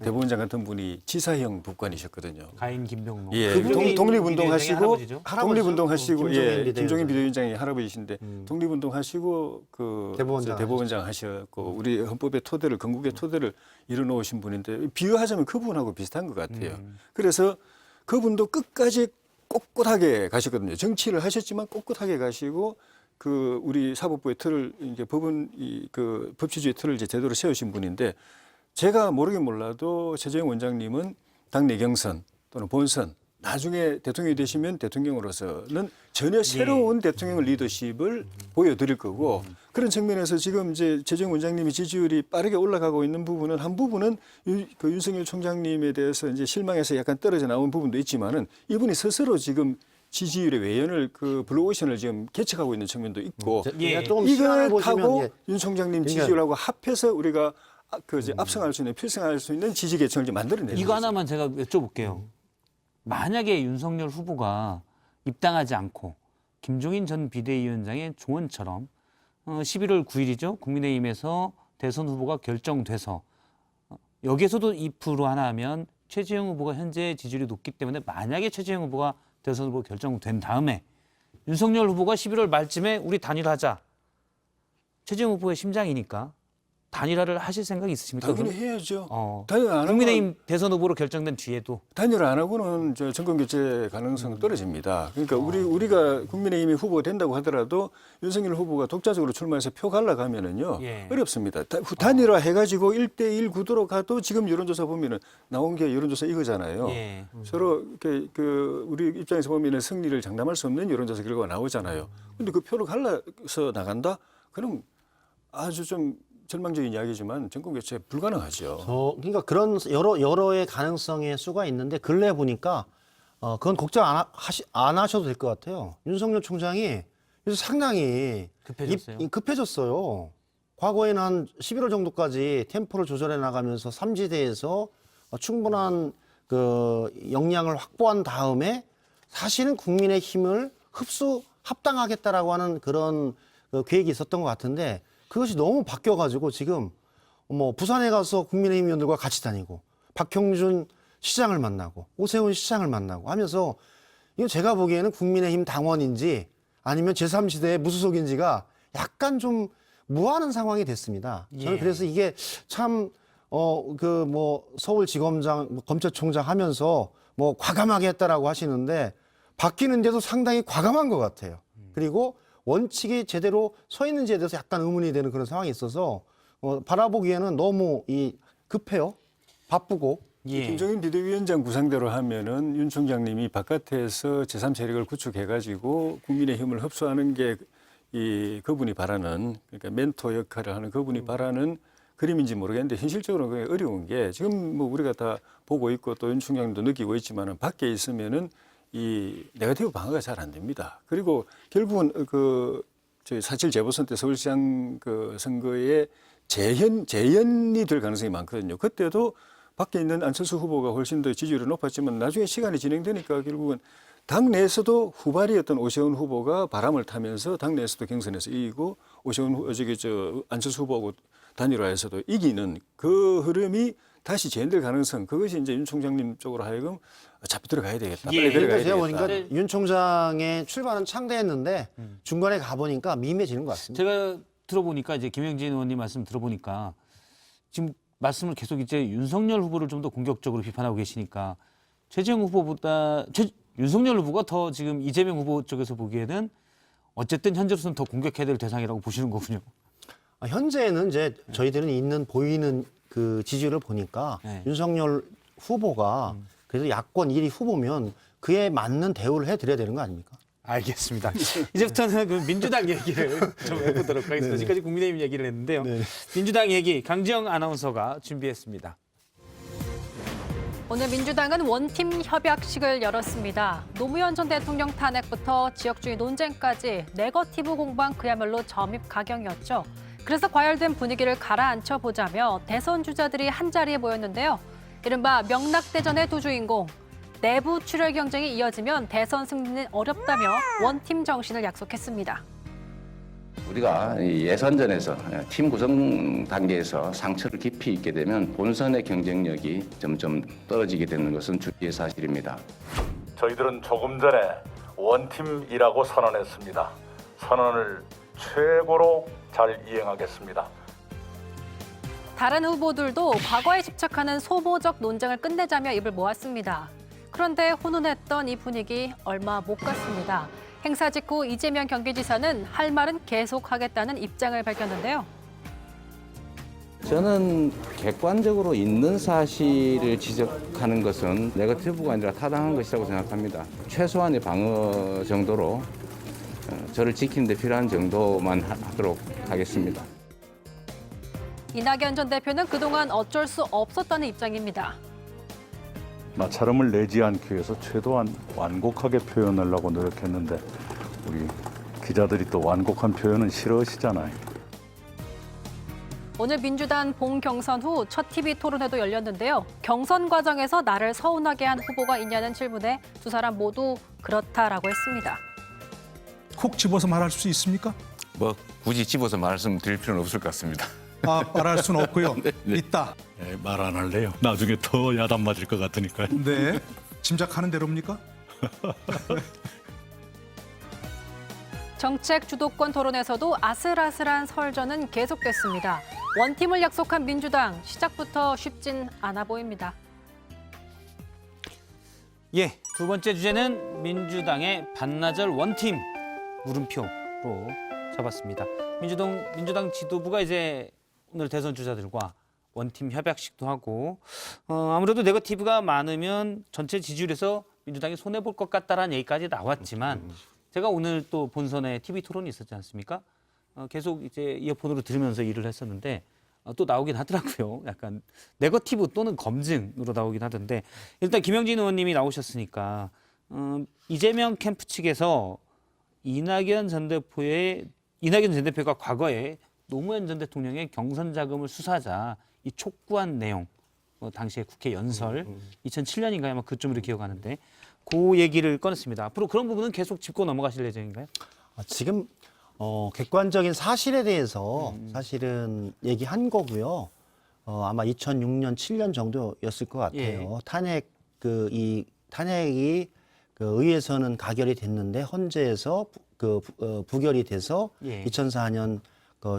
D: 대법원장 같은 분이 지사형 북관이셨거든요.
A: 가인 김병로.
D: 예,
A: 그분이
D: 독립운동하시고
A: 할아버지죠?
D: 독립운동하시고
H: 김종인
D: 김종인 비대위원장이 할아버지신데 독립운동하시고 그 대법원장 하셨고 우리 헌법의 토대를 건국의 토대를 이뤄놓으신 분인데 비유하자면 그분하고 비슷한 것 같아요. 그래서 그분도 끝까지 꼿꼿하게 가셨거든요. 정치를 하셨지만 꼿꼿하게 가시고 그 우리 사법부의 틀을 이제 그 법치주의 틀을 이제 제대로 세우신 분인데 제가 모르긴 몰라도 최재형 원장님은 당내 경선 또는 본선 나중에 대통령이 되시면 대통령으로서는 전혀 새로운 대통령 리더십을 보여드릴 거고 그런 측면에서 지금 이제 최재형 원장님의 지지율이 빠르게 올라가고 있는 부분은 한 부분은 그 윤석열 총장님에 대해서 이제 실망해서 약간 떨어져 나온 부분도 있지만은 이분이 스스로 지금 지지율의 외연을 그 블루오션을 지금 개척하고 있는 측면도 있고 이걸 타고 윤 총장님 지지율하고 합해서 우리가 압승할 수 있는 필승할 수 있는 지지 계층을 이제 만들어내는
A: 이거 하나만 제가 여쭤볼게요. 만약에 윤석열 후보가 입당하지 않고 김종인 전 비대위원장의 조언처럼 11월 9일이죠. 국민의힘에서 대선 후보가 결정돼서 여기에서도 2% 하나 하면 최재형 후보가 현재 지지율이 높기 때문에 만약에 최재형 후보가 대선 후보 결정된 다음에 윤석열 후보가 11월 말쯤에 우리 단일화하자. 최재형 후보의 심장이니까 단일화를 하실 생각이 있으십니까?
D: 당연히 해야죠.
A: 단일화 안 하고 국민의힘 대선 후보로 결정된 뒤에도
D: 단일화 안 하고는 정권 교체 가능성은 떨어집니다. 그러니까 우리가 국민의힘이 후보가 된다고 하더라도 윤석열 후보가 독자적으로 출마해서 표 갈라가면은요 어렵습니다. 단일화 해가지고 1대1 구도로 가도 지금 여론조사 보면은 나온 게 여론조사 이거잖아요. 서로 우리 입장에서 보면은 승리를 장담할 수 없는 여론조사 결과가 나오잖아요. 근데 그 표를 갈라서 나간다? 그럼 아주 좀 절망적인 이야기지만 정권 교체 불가능하죠.
H: 그러니까 그런 여러의 가능성의 수가 있는데 근래 보니까 그건 걱정 안 하셔도 될 것 같아요. 윤석열 총장이 요새 상당히 급해졌어요. 과거에는 한 11월 정도까지 템포를 조절해 나가면서 삼지대에서 충분한 그 역량을 확보한 다음에 사실은 국민의 힘을 합당하겠다라고 하는 그런 계획이 있었던 것 같은데 그것이 너무 바뀌어가지고 지금 부산에 가서 국민의힘 의원들과 같이 다니고 박형준 시장을 만나고 오세훈 시장을 만나고 하면서 이거 제가 보기에는 국민의힘 당원인지 아니면 제3시대의 무소속인지가 약간 좀 무하는 상황이 됐습니다. 저는 그래서 이게 참 서울지검장, 검찰총장 하면서 과감하게 했다라고 하시는데 바뀌는데도 상당히 과감한 것 같아요. 그리고 원칙이 제대로 서 있는지에 대해서 약간 의문이 되는 그런 상황이 있어서 바라보기에는 너무 급해요. 바쁘고.
D: 김종인 비대위원장 구상대로 하면은 윤 총장님이 바깥에서 제3세력을 구축해가지고 국민의힘을 흡수하는 게 그분이 바라는 그러니까 멘토 역할을 하는 그분이 바라는 그림인지 모르겠는데 현실적으로 그게 어려운 게 지금 우리가 다 보고 있고 또 윤 총장님도 느끼고 있지만은 밖에 있으면은 이 네거티브 방어가 잘 안 됩니다. 그리고 결국은 저희 4.7 재보선 때 서울시장 선거에 재연이 될 가능성이 많거든요. 그때도 밖에 있는 안철수 후보가 훨씬 더 지지율이 높았지만 나중에 시간이 진행되니까 결국은 당 내에서도 후발이었던 오세훈 후보가 바람을 타면서 당 내에서도 경선에서 이기고 안철수 후보하고 단일화에서도 이기는 그 흐름이 다시 재현될 가능성, 그것이 이제 윤 총장님 쪽으로 하여금 잡혀 들어가야 되겠다.
A: 예.
D: 빨리 들어가야
H: 제가
D: 되겠다.
H: 보니까 윤 총장의 출발은 창대했는데 중간에 가보니까 미미해지는 것 같습니다.
A: 제가 들어보니까 이제 김영진 의원님 말씀 들어보니까 지금 말씀을 계속 이제 윤석열 후보를 좀 더 공격적으로 비판하고 계시니까 최재형 후보보다 윤석열 후보가 더 지금 이재명 후보 쪽에서 보기에는 어쨌든 현재로서는 더 공격해야 될 대상이라고 보시는 거군요.
H: 현재는 이제 저희들은 보이는 그 지지율을 보니까
A: 네.
H: 윤석열 후보가 그래서 야권 1위 후보면 그에 맞는 대우를 해드려야 되는 거 아닙니까?
A: 알겠습니다. 이제부터는 그 민주당 얘기를 좀 해보도록 하겠습니다. 지금까지 국민의힘 얘기를 했는데요. 민주당 얘기 강지영 아나운서가 준비했습니다.
C: 오늘 민주당은 원팀 협약식을 열었습니다. 노무현 전 대통령 탄핵부터 지역주의 논쟁까지 네거티브 공방 그야말로 점입가경이었죠. 그래서 과열된 분위기를 가라앉혀 보자며 대선 주자들이 한자리에 모였는데요. 이른바 명락대전의 두 주인공. 내부 출혈 경쟁이 이어지면 대선 승리는 어렵다며 원팀 정신을 약속했습니다.
I: 우리가 이 예선전에서 팀 구성 단계에서 상처를 깊이 입게 되면 본선의 경쟁력이 점점 떨어지게 되는 것은 주기의 사실입니다.
J: 저희들은 조금 전에 원팀이라고 선언했습니다. 선언을 최고로 잘 이행하겠습니다.
C: 다른 후보들도 과거에 집착하는 소모적 논쟁을 끝내자며 입을 모았습니다. 그런데 훈훈했던 이 분위기 얼마 못 갔습니다. 행사 직후 이재명 경기지사는 할 말은 계속하겠다는 입장을 밝혔는데요.
I: 저는 객관적으로 있는 사실을 지적하는 것은 네거티브가 아니라 타당한 것이라고 생각합니다. 최소한의 방어 정도로 저를 지키는 데 필요한 정도만 하도록 하겠습니다.
C: 이낙연 전 대표는 그동안 어쩔 수 없었다는 입장입니다.
G: 마찰음을 내지 않기 위해서 최대한 완곡하게 표현하려고 노력했는데 우리 기자들이 또 완곡한 표현은 싫어하시잖아요.
C: 오늘 민주당 본 경선 후 첫 TV 토론회도 열렸는데요. 경선 과정에서 나를 서운하게 한 후보가 있냐는 질문에 두 사람 모두 그렇다라고 했습니다.
K: 콕 집어서 말할 수 있습니까?
I: 뭐 굳이 집어서 말씀드릴 필요는 없을 것 같습니다.
K: 아, 말할 수는 없고요. 있다.
J: 말 안 할래요. 나중에 더 야단 맞을 것 같으니까요.
K: 네. 짐작하는 대로입니까?
C: 정책 주도권 토론에서도 아슬아슬한 설전은 계속됐습니다. 원팀을 약속한 민주당, 시작부터 쉽진 않아 보입니다.
A: 예, 두 번째 주제는 민주당의 반나절 원팀 물음표로 잡았습니다. 민주당 지도부가 이제 오늘 대선 주자들과 원팀 협약식도 하고 아무래도 네거티브가 많으면 전체 지지율에서 민주당이 손해볼 것 같다라는 얘기까지 나왔지만 제가 오늘 또 본선에 TV 토론이 있었지 않습니까? 계속 이제 이어폰으로 들으면서 일을 했었는데 또 나오긴 하더라고요. 약간 네거티브 또는 검증으로 나오긴 하던데 일단 김영진 의원님이 나오셨으니까 이재명 캠프 측에서 이낙연 전 대표가 과거에 노무현 전 대통령의 경선 자금을 수사하자 이 촉구한 내용, 당시에 국회 연설 2007년인가요? 아마 그쯤으로 기억하는데 그 얘기를 꺼냈습니다. 앞으로 그런 부분은 계속 짚고 넘어가실 예정인가요?
H: 지금 객관적인 사실에 대해서 사실은 얘기한 거고요. 아마 2006년, 7년 정도였을 것 같아요.
A: 예.
H: 탄핵이 의회에서는 가결이 됐는데 헌재에서 부결이 돼서
A: 예.
H: 2004년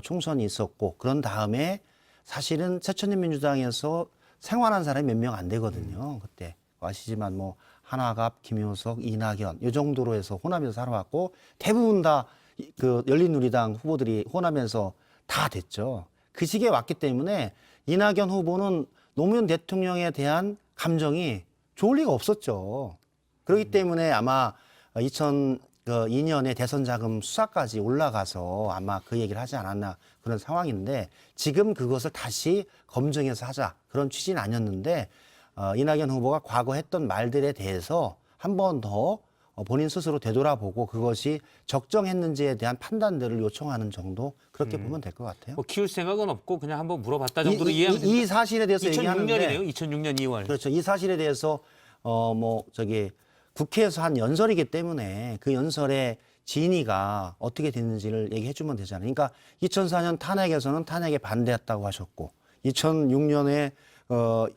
H: 총선이 있었고 그런 다음에 사실은 새천년 민주당에서 생활한 사람이 몇 명 안 되거든요. 그때 아시지만 뭐 한화갑, 김효석, 이낙연 이 정도로 해서 호남에서 살아왔고 대부분 다 열린우리당 후보들이 호남에서 다 됐죠. 그 시기에 왔기 때문에 이낙연 후보는 노무현 대통령에 대한 감정이 좋을 리가 없었죠. 그렇기 때문에 아마 2002년에 대선 자금 수사까지 올라가서 아마 그 얘기를 하지 않았나 그런 상황인데 지금 그것을 다시 검증해서 하자 그런 취지는 아니었는데 이낙연 후보가 과거 했던 말들에 대해서 한 번 더 본인 스스로 되돌아보고 그것이 적정했는지에 대한 판단들을 요청하는 정도 그렇게 보면 될 것 같아요.
A: 뭐 키울 생각은 없고 그냥 한번 물어봤다 정도로 이해하면
H: 이 사실에 대해서
A: 2006년이네요.
H: 얘기하는데
A: 2006년 2월.
H: 그렇죠. 이 사실에 대해서 국회에서 한 연설이기 때문에 그 연설에 진위가 어떻게 됐는지를 얘기해 주면 되잖아요. 그러니까 2004년 탄핵에서는 탄핵에 반대했다고 하셨고 2006년에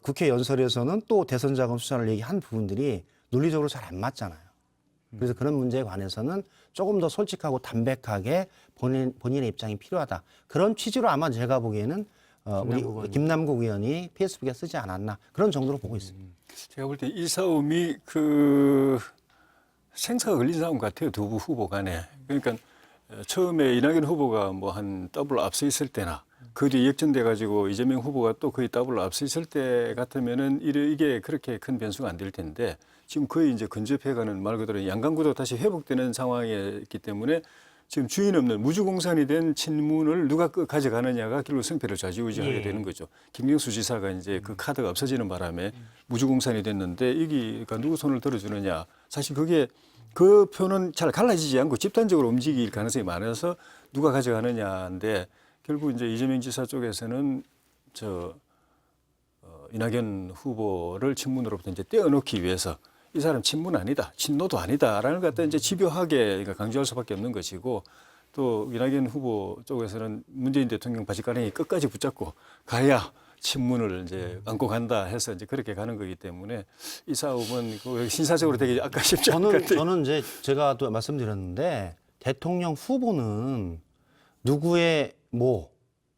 H: 국회 연설에서는 또 대선 자금 수사를 얘기한 부분들이 논리적으로 잘 안 맞잖아요. 그래서 그런 문제에 관해서는 조금 더 솔직하고 담백하게 본인의 입장이 필요하다. 그런 취지로 아마 제가 보기에는 우리 김남국 의원이 페이스북에 쓰지 않았나 그런 정도로 보고 있습니다.
D: 제가 볼 때 이 싸움이 생사가 걸린 싸움 같아요. 두 후보 간에. 그러니까 처음에 이낙연 후보가 뭐 한 더블 앞서 있을 때나 그 뒤에 역전돼 가지고 이재명 후보가 또 거의 더블 앞서 있을 때 같으면은 이게 그렇게 큰 변수가 안 될 텐데 지금 거의 이제 근접해가는 말 그대로 양강구도가 다시 회복되는 상황이기 때문에 지금 주인 없는 무주공산이 된 친문을 누가 가져가느냐가 결국 승패를 좌지우지하게 되는 거죠. 김경수 지사가 이제 그 카드가 없어지는 바람에 무주공산이 됐는데 여기가 누구 손을 들어주느냐. 사실 그 표는 잘 갈라지지 않고 집단적으로 움직일 가능성이 많아서 누가 가져가느냐인데 결국 이제 이재명 지사 쪽에서는 이낙연 후보를 친문으로부터 이제 떼어놓기 위해서 이 사람 친문 아니다, 친노도 아니다라는 것 갖다 이제 집요하게 강조할 수밖에 없는 것이고 또 이낙연 후보 쪽에서는 문재인 대통령 바지가랑이 끝까지 붙잡고 가야 친문을 이제 안고 간다 해서 이제 그렇게 가는 거기 때문에 이 싸움은 신사적으로 되게 아까 쉽지 않을 것 같아요.
H: 저는 이제 제가 또 말씀드렸는데 대통령 후보는 누구의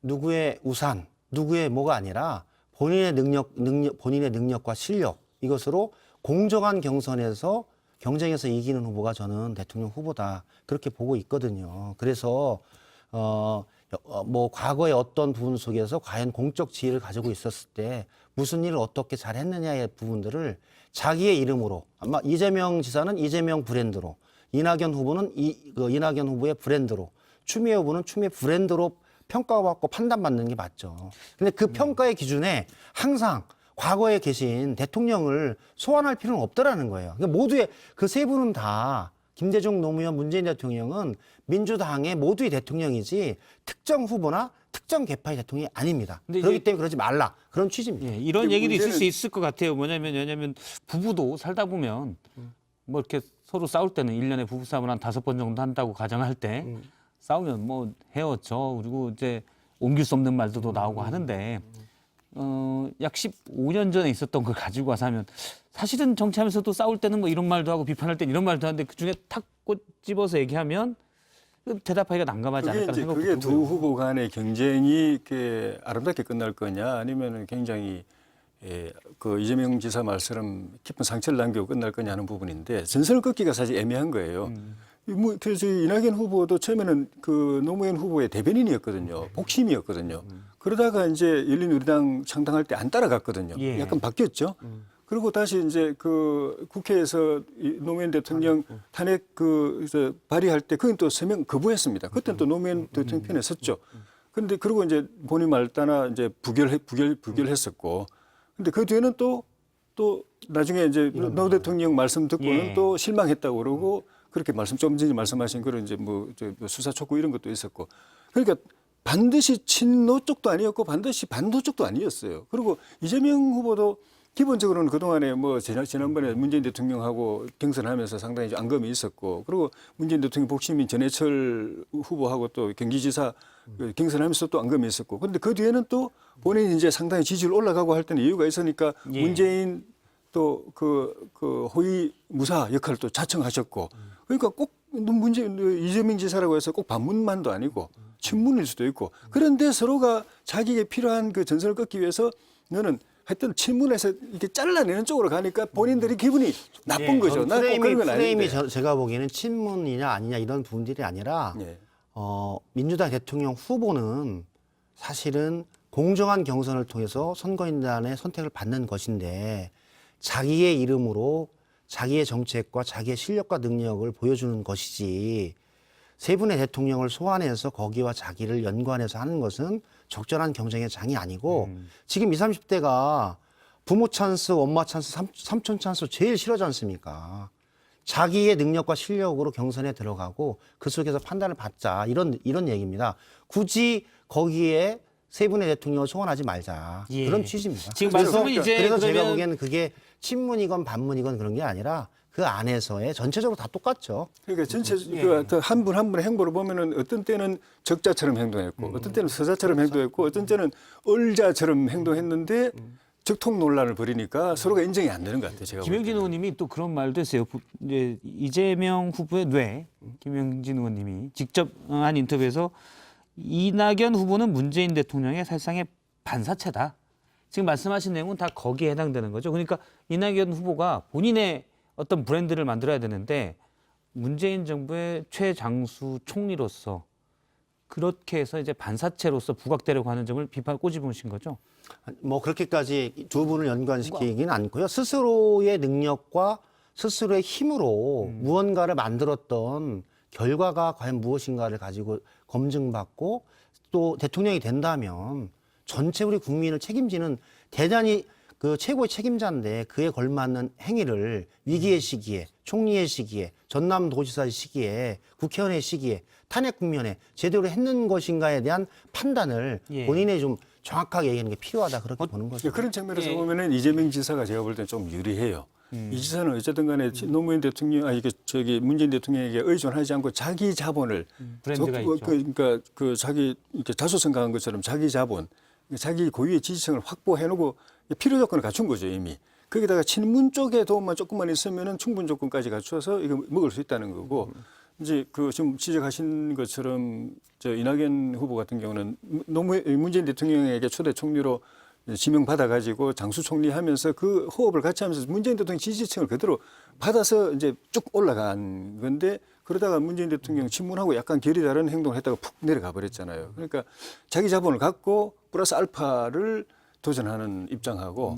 H: 누구의 우산, 누구의 뭐가 아니라 본인의 능력과 실력 이것으로 공정한 경선에서 경쟁에서 이기는 후보가 저는 대통령 후보다 그렇게 보고 있거든요. 그래서 뭐 과거의 어떤 부분 속에서 과연 공적 지위를 가지고 있었을 때 무슨 일을 어떻게 잘했느냐의 부분들을 자기의 이름으로 아마 이재명 지사는 이재명 브랜드로 이낙연 후보는 이낙연 후보의 브랜드로 추미애 후보는 추미애 브랜드로 평가받고 판단받는 게 맞죠. 근데 그 평가의 기준에 항상 과거에 계신 대통령을 소환할 필요는 없다라는 거예요. 그러니까 모두의 그 세 분은 다 김대중 노무현 문재인 대통령은 민주당의 모두의 대통령이지 특정 후보나 특정 계파의 대통령이 아닙니다. 그렇기 때문에 그러지 말라. 그런 취지입니다.
A: 예, 이런 얘기도 있을 수 있을 것 같아요. 왜냐면 부부도 살다 보면 뭐 이렇게 서로 싸울 때는 1년에 부부싸움을 한 5번 정도 한다고 가정할 때 싸우면 뭐 헤어져. 그리고 이제 옮길 수 없는 말도 나오고 하는데 약 15년 전에 있었던 걸 가지고 와서 하면 사실은 정치하면서도 싸울 때는 뭐 이런 말도 하고 비판할 때는 이런 말도 하는데 그중에 탁 집어서 얘기하면 대답하기가 난감하지 않을까 생각도
D: 그게
A: 들고요.
D: 두 후보 간의 경쟁이 이렇게 아름답게 끝날 거냐 아니면 굉장히 그 이재명 지사 말처럼 깊은 상처를 남기고 끝날 거냐 하는 부분인데 전선을 긋기가 사실 애매한 거예요. 그래서 이낙연 후보도 처음에는 그 노무현 후보의 대변인이었거든요. 복심이었거든요. 그러다가 이제 열린우리당 창당할 때 안 따라갔거든요. 약간 바뀌었죠. 그리고 다시 이제 그 국회에서 노무현 대통령 탄핵 발의할 때 그건 또 서명 거부했습니다. 그때는 또 노무현 대통령 편에 섰죠. 그런데 그리고 이제 본인 말 따라 이제 부결했었고. 근데 그 뒤에는 또 나중에 이제 노 대통령 말씀 듣고는 또 실망했다고 그러고 그렇게 좀 전에 말씀하신 그런 이제 수사 촉구 이런 것도 있었고. 그러니까 반드시 친노 쪽도 아니었고 반드시 반도 쪽도 아니었어요. 그리고 이재명 후보도 기본적으로는 그동안에 뭐 지난번에 문재인 대통령하고 경선하면서 상당히 앙금이 있었고 그리고 문재인 대통령 복심인 전해철 후보하고 또 경기지사 경선하면서 또 앙금이 있었고 그런데 그 뒤에는 또 본인이 이제 상당히 지지율 올라가고 할 때는 이유가 있으니까 문재인 또 그 호위 무사 역할을 또 자청하셨고 그러니까 꼭 이재명 지사라고 해서 꼭 반문만도 아니고 친문일 수도 있고 그런데 서로가 자기에게 필요한 그 전선을 긋기 위해서 너는 하여튼 친문에서 이렇게 잘라내는 쪽으로 가니까 본인들이 기분이 나쁜 거죠. 난 꼭 그런 건 아닌데.
H: 프레임이 제가 보기에는 친문이냐 아니냐 이런 부분들이 아니라 민주당 대통령 후보는 사실은 공정한 경선을 통해서 선거인단의 선택을 받는 것인데 자기의 이름으로 자기의 정책과 자기의 실력과 능력을 보여주는 것이지 세 분의 대통령을 소환해서 거기와 자기를 연관해서 하는 것은 적절한 경쟁의 장이 아니고 지금 20, 30대가 부모 찬스, 엄마 찬스, 삼촌 찬스 제일 싫어하지 않습니까? 자기의 능력과 실력으로 경선에 들어가고 그 속에서 판단을 받자 이런 얘기입니다. 굳이 거기에 세 분의 대통령을 소환하지 말자 그런 취지입니다.
A: 지금 말씀은 이제
H: 그래서 제가 보기에는 그게 친문이건 반문이건 그런 게 아니라 그 안에서의 전체적으로 다 똑같죠.
D: 그러니까 전체 한 분 한 분의 행보를 보면은 어떤 때는 적자처럼 행동했고, 어떤 때는 서자처럼 행동했고, 어떤 때는 을자처럼 행동했는데 적통 논란을 벌이니까 서로가 인정이 안 되는 것 같아요. 제가
A: 김영진 의원님이 또 그런 말도 했어요. 이제 이재명 후보의 뇌, 김영진 의원님이 직접 한 인터뷰에서 이낙연 후보는 문재인 대통령의 사실상의 반사체다. 지금 말씀하신 내용은 다 거기에 해당되는 거죠. 그러니까 이낙연 후보가 본인의 어떤 브랜드를 만들어야 되는데 문재인 정부의 최장수 총리로서 그렇게 해서 이제 반사체로서 부각되려고 하는 점을 비판 꼬집으신 거죠.
H: 뭐 그렇게까지 두 분을 연관시키기는 않고요. 스스로의 능력과 스스로의 힘으로 무언가를 만들었던 결과가 과연 무엇인가를 가지고 검증받고 또 대통령이 된다면 전체 우리 국민을 책임지는 대단히 그 최고의 책임자인데 그에 걸맞는 행위를 위기의 시기에, 총리의 시기에, 전남도지사의 시기에, 국회의원의 시기에, 탄핵 국면에 제대로 했는 것인가에 대한 판단을 본인의 좀 정확하게 얘기하는 게 필요하다 그렇게 보는 거죠.
D: 그런 측면에서 보면은 이재명 지사가 제가 볼 때 좀 유리해요. 이 지사는 어쨌든 간에 노무현 대통령, 문재인 대통령에게 의존하지 않고 자기 자본을
A: 브랜드가 있죠.
D: 그러니까 그 자기 이렇게 다소선 강한 것처럼 자기 자본, 자기 고유의 지지층을 확보해놓고 필요 조건을 갖춘 거죠 이미. 거기다가 친문 쪽의 도움만 조금만 있으면은 충분 조건까지 갖춰서 이거 먹을 수 있다는 거고. 이제 그 지금 지적하신 것처럼 저 이낙연 후보 같은 경우는 문재인 대통령에게 초대 총리로 지명받아 가지고 장수 총리 하면서 그 호흡을 같이 하면서 문재인 대통령 지지층을 그대로 받아서 이제 쭉 올라간 건데 그러다가 문재인 대통령 친문하고 약간 결이 다른 행동을 했다가 푹 내려가 버렸잖아요. 그러니까 자기 자본을 갖고 플러스 알파를 도전하는 입장하고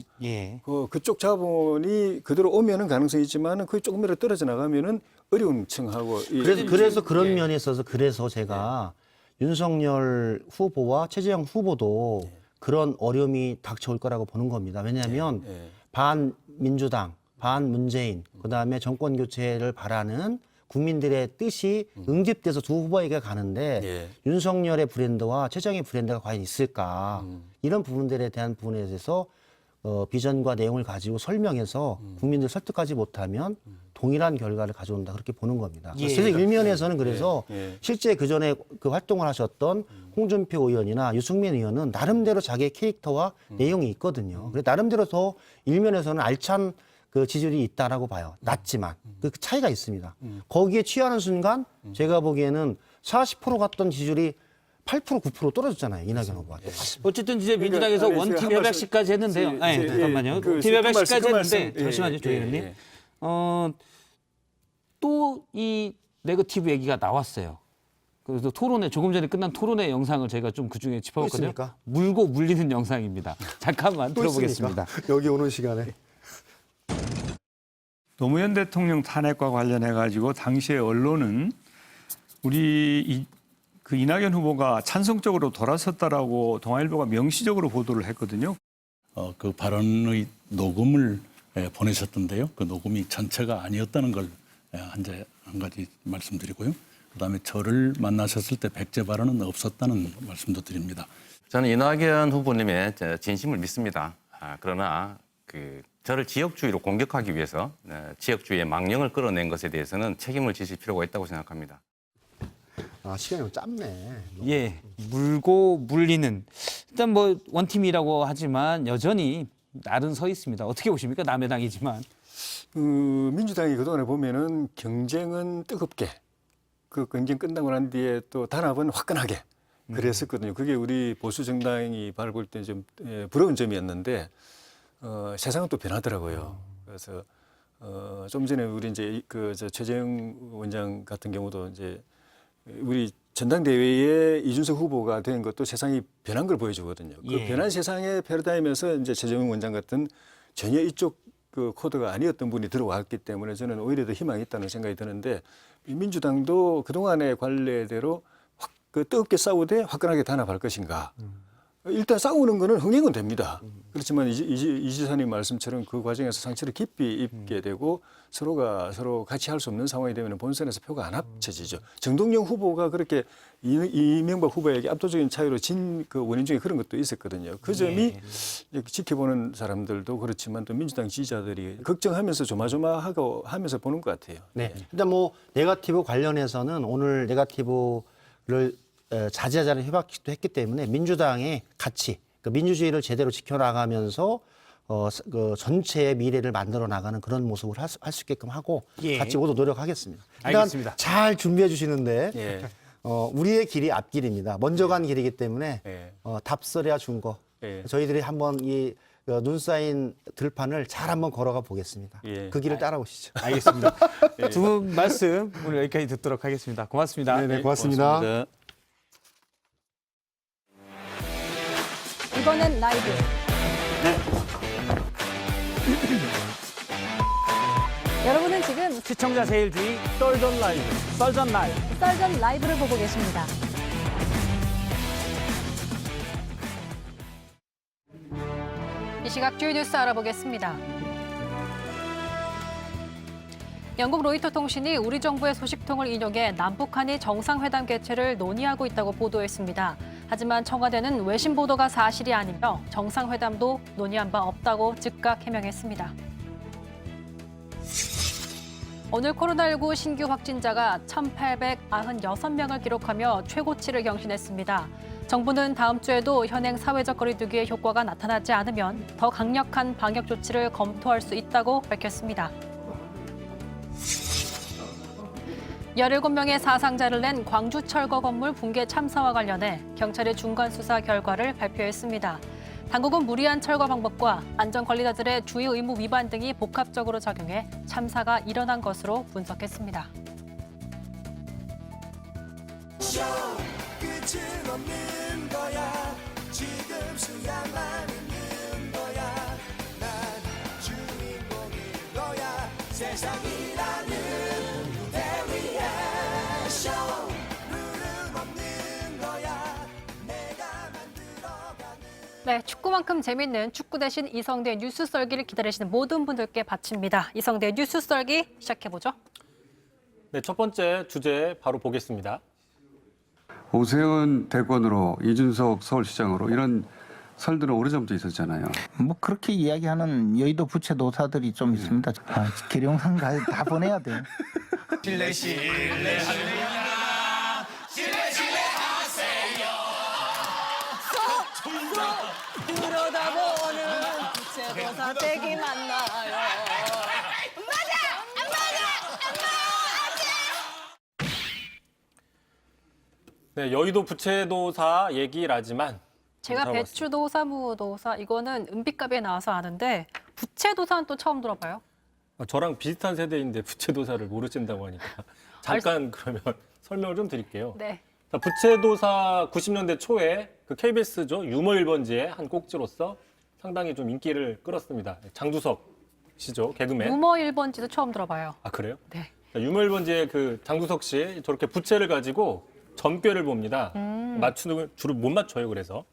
D: 그쪽 자본이 그대로 오면은 가능성이 있지만은 그게 조금이라도 떨어져 나가면은 어려운 층하고
H: 그래서 그런 면에 있어서 그래서 제가 윤석열 후보와 최재형 후보도 그런 어려움이 닥쳐올 거라고 보는 겁니다. 왜냐하면 반민주당, 반문재인, 그다음에 정권 교체를 바라는 국민들의 뜻이 응집돼서 두 후보에게 가는데 윤석열의 브랜드와 최재형의 브랜드가 과연 있을까? 이런 부분들에 대한 부분에 대해서 비전과 내용을 가지고 설명해서 국민들 설득하지 못하면 동일한 결과를 가져온다 그렇게 보는 겁니다. 그래서 일면에서는 그래서 실제 그 전에 그 활동을 하셨던 홍준표 의원이나 유승민 의원은 나름대로 자기의 캐릭터와 내용이 있거든요. 그래서 나름대로 더 일면에서는 알찬 그 지지율이 있다라고 봐요. 낮지만 그 차이가 있습니다. 거기에 취하는 순간 제가 보기에는 40% 갔던 지지율이 8% 9% 떨어졌잖아요. 이낙연 후보한테.
A: 어쨌든 이제 민주당에서 원팀 협약식까지 했는데요. 잠깐만요. 팀 협약식까지 했는데 잠시만요, 조 의원님. 또 이 네거티브 얘기가 나왔어요. 그래서 토론회 조금 전에 끝난 토론회 영상을 제가 좀 그중에 짚어봤거든요. 물고 물리는 영상입니다. 잠깐만 들어보겠습니다.
H: 여기 오는 시간에.
L: 노무현 대통령 탄핵과 관련해 가지고 당시의 언론은 우리 그 이낙연 후보가 찬성적으로 돌아섰다라고 동아일보가 명시적으로 보도를 했거든요.
J: 그 발언의 녹음을 보내셨던데요. 그 녹음이 전체가 아니었다는 걸 한 가지 말씀드리고요. 그다음에 저를 만나셨을 때 백제 발언은 없었다는 말씀도 드립니다.
I: 저는 이낙연 후보님의 진심을 믿습니다. 그러나 저를 지역주의로 공격하기 위해서 지역주의의 망령을 끌어낸 것에 대해서는 책임을 지실 필요가 있다고 생각합니다.
H: 시간이 좀 짧네.
A: 물고 물리는. 일단 뭐 원팀이라고 하지만 여전히 날은 서 있습니다. 어떻게 보십니까? 남의 당이지만.
D: 민주당이 그동안에 보면은 경쟁은 뜨겁게 그 경쟁 끝나고 난 뒤에 또 단합은 화끈하게 그랬었거든요. 그게 우리 보수 정당이 바라볼 때 좀 부러운 점이었는데 세상은 또 변하더라고요. 그래서 좀 전에 우리 이제 저 최재형 원장 같은 경우도 이제 우리 전당대회에 이준석 후보가 된 것도 세상이 변한 걸 보여주거든요. 그 변한 세상의 패러다임에서 이제 최재형 원장 같은 전혀 이쪽 그 코드가 아니었던 분이 들어왔기 때문에 저는 오히려 더 희망이 있다는 생각이 드는데 민주당도 그동안의 관례대로 그 뜨겁게 싸우되 화끈하게 단합할 것인가. 일단 싸우는 거는 흥행은 됩니다. 그렇지만 이 지사님 말씀처럼 그 과정에서 상처를 깊이 입게 되고 서로가 서로 같이 할 수 없는 상황이 되면 본선에서 표가 안 합쳐지죠. 정동영 후보가 그렇게 이명박 후보에게 압도적인 차이로 진 그 원인 중에 그런 것도 있었거든요. 그 점이 지켜보는 사람들도 그렇지만 또 민주당 지지자들이 걱정하면서 조마조마하고 하면서 보는 것 같아요.
H: 네. 일단 뭐 네거티브 관련해서는 오늘 네거티브를 자제하자는 협약도 했기 때문에 민주당의 가치, 그 민주주의를 제대로 지켜나가면서 그 전체의 미래를 만들어 나가는 그런 모습을 할 수 있게끔 하고
A: 예.
H: 같이 모두 노력하겠습니다.
A: 알겠습니다.
H: 잘 준비해 주시는데
D: 예.
H: 우리의 길이 앞길입니다. 먼저 간 길이기 때문에
D: 예.
H: 답설이야 준 거.
D: 예.
H: 저희들이 한번 이 눈 쌓인 들판을 잘 한번 걸어가 보겠습니다.
D: 예.
H: 그 길을 따라오시죠.
A: 알겠습니다. 두 분 말씀 오늘 여기까지 듣도록 하겠습니다. 고맙습니다.
H: 네, 고맙습니다.
C: 이번엔 라이브. 여러분은 지금
A: 시청자 세일주의 썰전 라이브.
C: 썰전 라이브를 보고 계십니다. 이 시각 주요 뉴스 알아보겠습니다. 영국 로이터 통신이 우리 정부의 소식통을 인용해 남북한이 정상회담 개최를 논의하고 있다고 보도했습니다. 하지만 청와대는 외신 보도가 사실이 아니며 정상회담도 논의한 바 없다고 즉각 해명했습니다. 오늘 코로나19 신규 확진자가 1,896명을 기록하며 최고치를 경신했습니다. 정부는 다음 주에도 현행 사회적 거리두기의 효과가 나타나지 않으면 더 강력한 방역 조치를 검토할 수 있다고 밝혔습니다. 17명의 사상자를 낸 광주 철거 건물 붕괴 참사와 관련해 경찰이 중간 수사 결과를 발표했습니다. 당국은 무리한 철거 방법과 안전 관리자들의 주의 의무 위반 등이 복합적으로 작용해 참사가 일어난 것으로 분석했습니다.
E: 끝은 없는 거야. 지금 수야만 있는 거야. 난 주인공일 거야. 세상이라는 무대 위에 쇼. 룰은 없는 거야. 내가 만들어가는.
C: 네, 축구만큼 재밌는 축구 대신 이성대의 뉴스 썰기를 기다리시는 모든 분들께 바칩니다. 이성대의 뉴스 썰기 시작해보죠.
B: 네, 첫 번째 주제 바로 보겠습니다.
M: 오세훈 대권으로 이준석 서울시장으로 이런 설들은 오래전부터 있었잖아요.
N: 뭐 그렇게 이야기하는 여의도 부채도사들이 좀 있습니다. 계룡산 다 보내야 돼.
E: 실례 할렐루야. 실례 하세요.
O: 들여다보는 부채도사 댁이 만나요.
B: 네, 여의도 부채도사 얘기라지만
C: 제가 배추도사, 무도사 이거는 은빛갑에 나와서 아는데 부채도사는 또 처음 들어봐요.
B: 저랑 비슷한 세대인데 부채도사를 모르신다고 하니까 잠깐 그러면 설명을 좀 드릴게요.
C: 네.
B: 자, 부채도사 90년대 초에 그 KBS죠 유머 1번지의 한 꼭지로서 상당히 좀 인기를 끌었습니다. 장두석 씨죠 개그맨.
C: 유머 1번지도 처음 들어봐요.
B: 아 그래요?
C: 네.
B: 자, 유머 1번지의 그 장두석 씨 저렇게 부채를 가지고 전뼈를 봅니다. 맞추는 주로 못 맞춰요. 그래서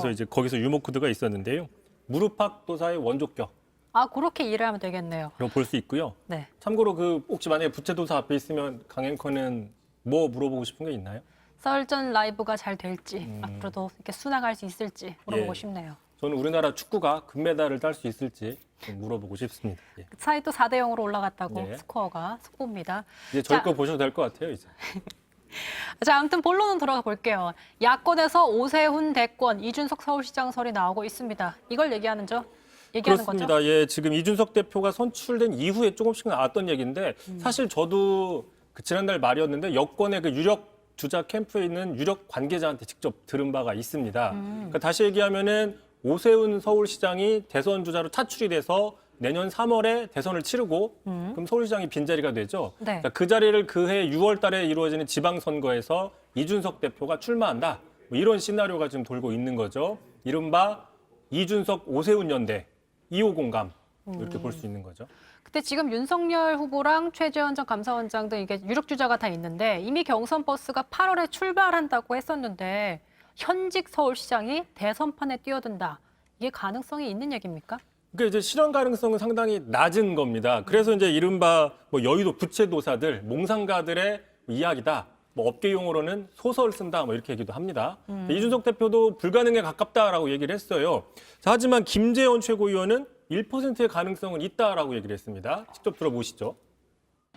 B: 이제 거기서 유머 코드가 있었는데요. 무릎팍도사의 원조격.
C: 아, 그렇게 이해를 하면 되겠네요.
B: 그럼 볼 수 있고요.
C: 네.
B: 참고로 그 혹시 만약에 부채도사 앞에 있으면 강앵커는 뭐 물어보고 싶은 게 있나요?
C: 썰전 라이브가 잘 될지 앞으로도 이렇게 순항할 수 있을지 물어보고
B: 예.
C: 싶네요.
B: 저는 우리나라 축구가 금메달을 딸 수 있을지 좀 물어보고 싶습니다. 예.
C: 사이 또 4대 0으로 올라갔다고
B: 네.
C: 스코어가 속보입니다.
B: 이제 저희
C: 자,
B: 거 보셔도 될 것 같아요. 이제.
C: 자, 아무튼 본론은 들어가 볼게요. 야권에서 오세훈 대권, 이준석 서울시장 설이 나오고 있습니다. 이걸 얘기하는 거죠?
B: 그렇습니다. 예, 지금 이준석 대표가 선출된 이후에 조금씩 나왔던 얘기인데 사실 저도 그 지난달 말이었는데 여권의 그 유력 주자 캠프에 있는 유력 관계자한테 직접 들은 바가 있습니다. 그러니까 다시 얘기하면은 오세훈 서울시장이 대선 주자로 차출이 돼서 내년 3월에 대선을 치르고 그럼 서울시장이 빈자리가 되죠.
C: 네.
B: 그러니까 그 자리를 그해 6월 달에 이루어지는 지방선거에서 이준석 대표가 출마한다. 뭐 이런 시나리오가 지금 돌고 있는 거죠. 이른바 이준석 오세훈 연대 2호 공감 이렇게 볼 수 있는 거죠.
C: 근데 지금 윤석열 후보랑 최재원 전 감사원장 등 이게 유력 주자가 다 있는데 이미 경선 버스가 8월에 출발한다고 했었는데 현직 서울시장이 대선판에 뛰어든다. 이게 가능성이 있는 얘기입니까?
B: 그러니까 이제 실현 가능성은 상당히 낮은 겁니다. 그래서 이제 이른바 뭐 여의도 부채도사들, 몽상가들의 이야기다. 뭐 업계 용어로는 소설 쓴다 뭐 이렇게 얘기도 합니다. 이준석 대표도 불가능에 가깝다라고 얘기를 했어요. 자, 하지만 김재원 최고위원은 1%의 가능성은 있다라고 얘기를 했습니다. 직접 들어보시죠.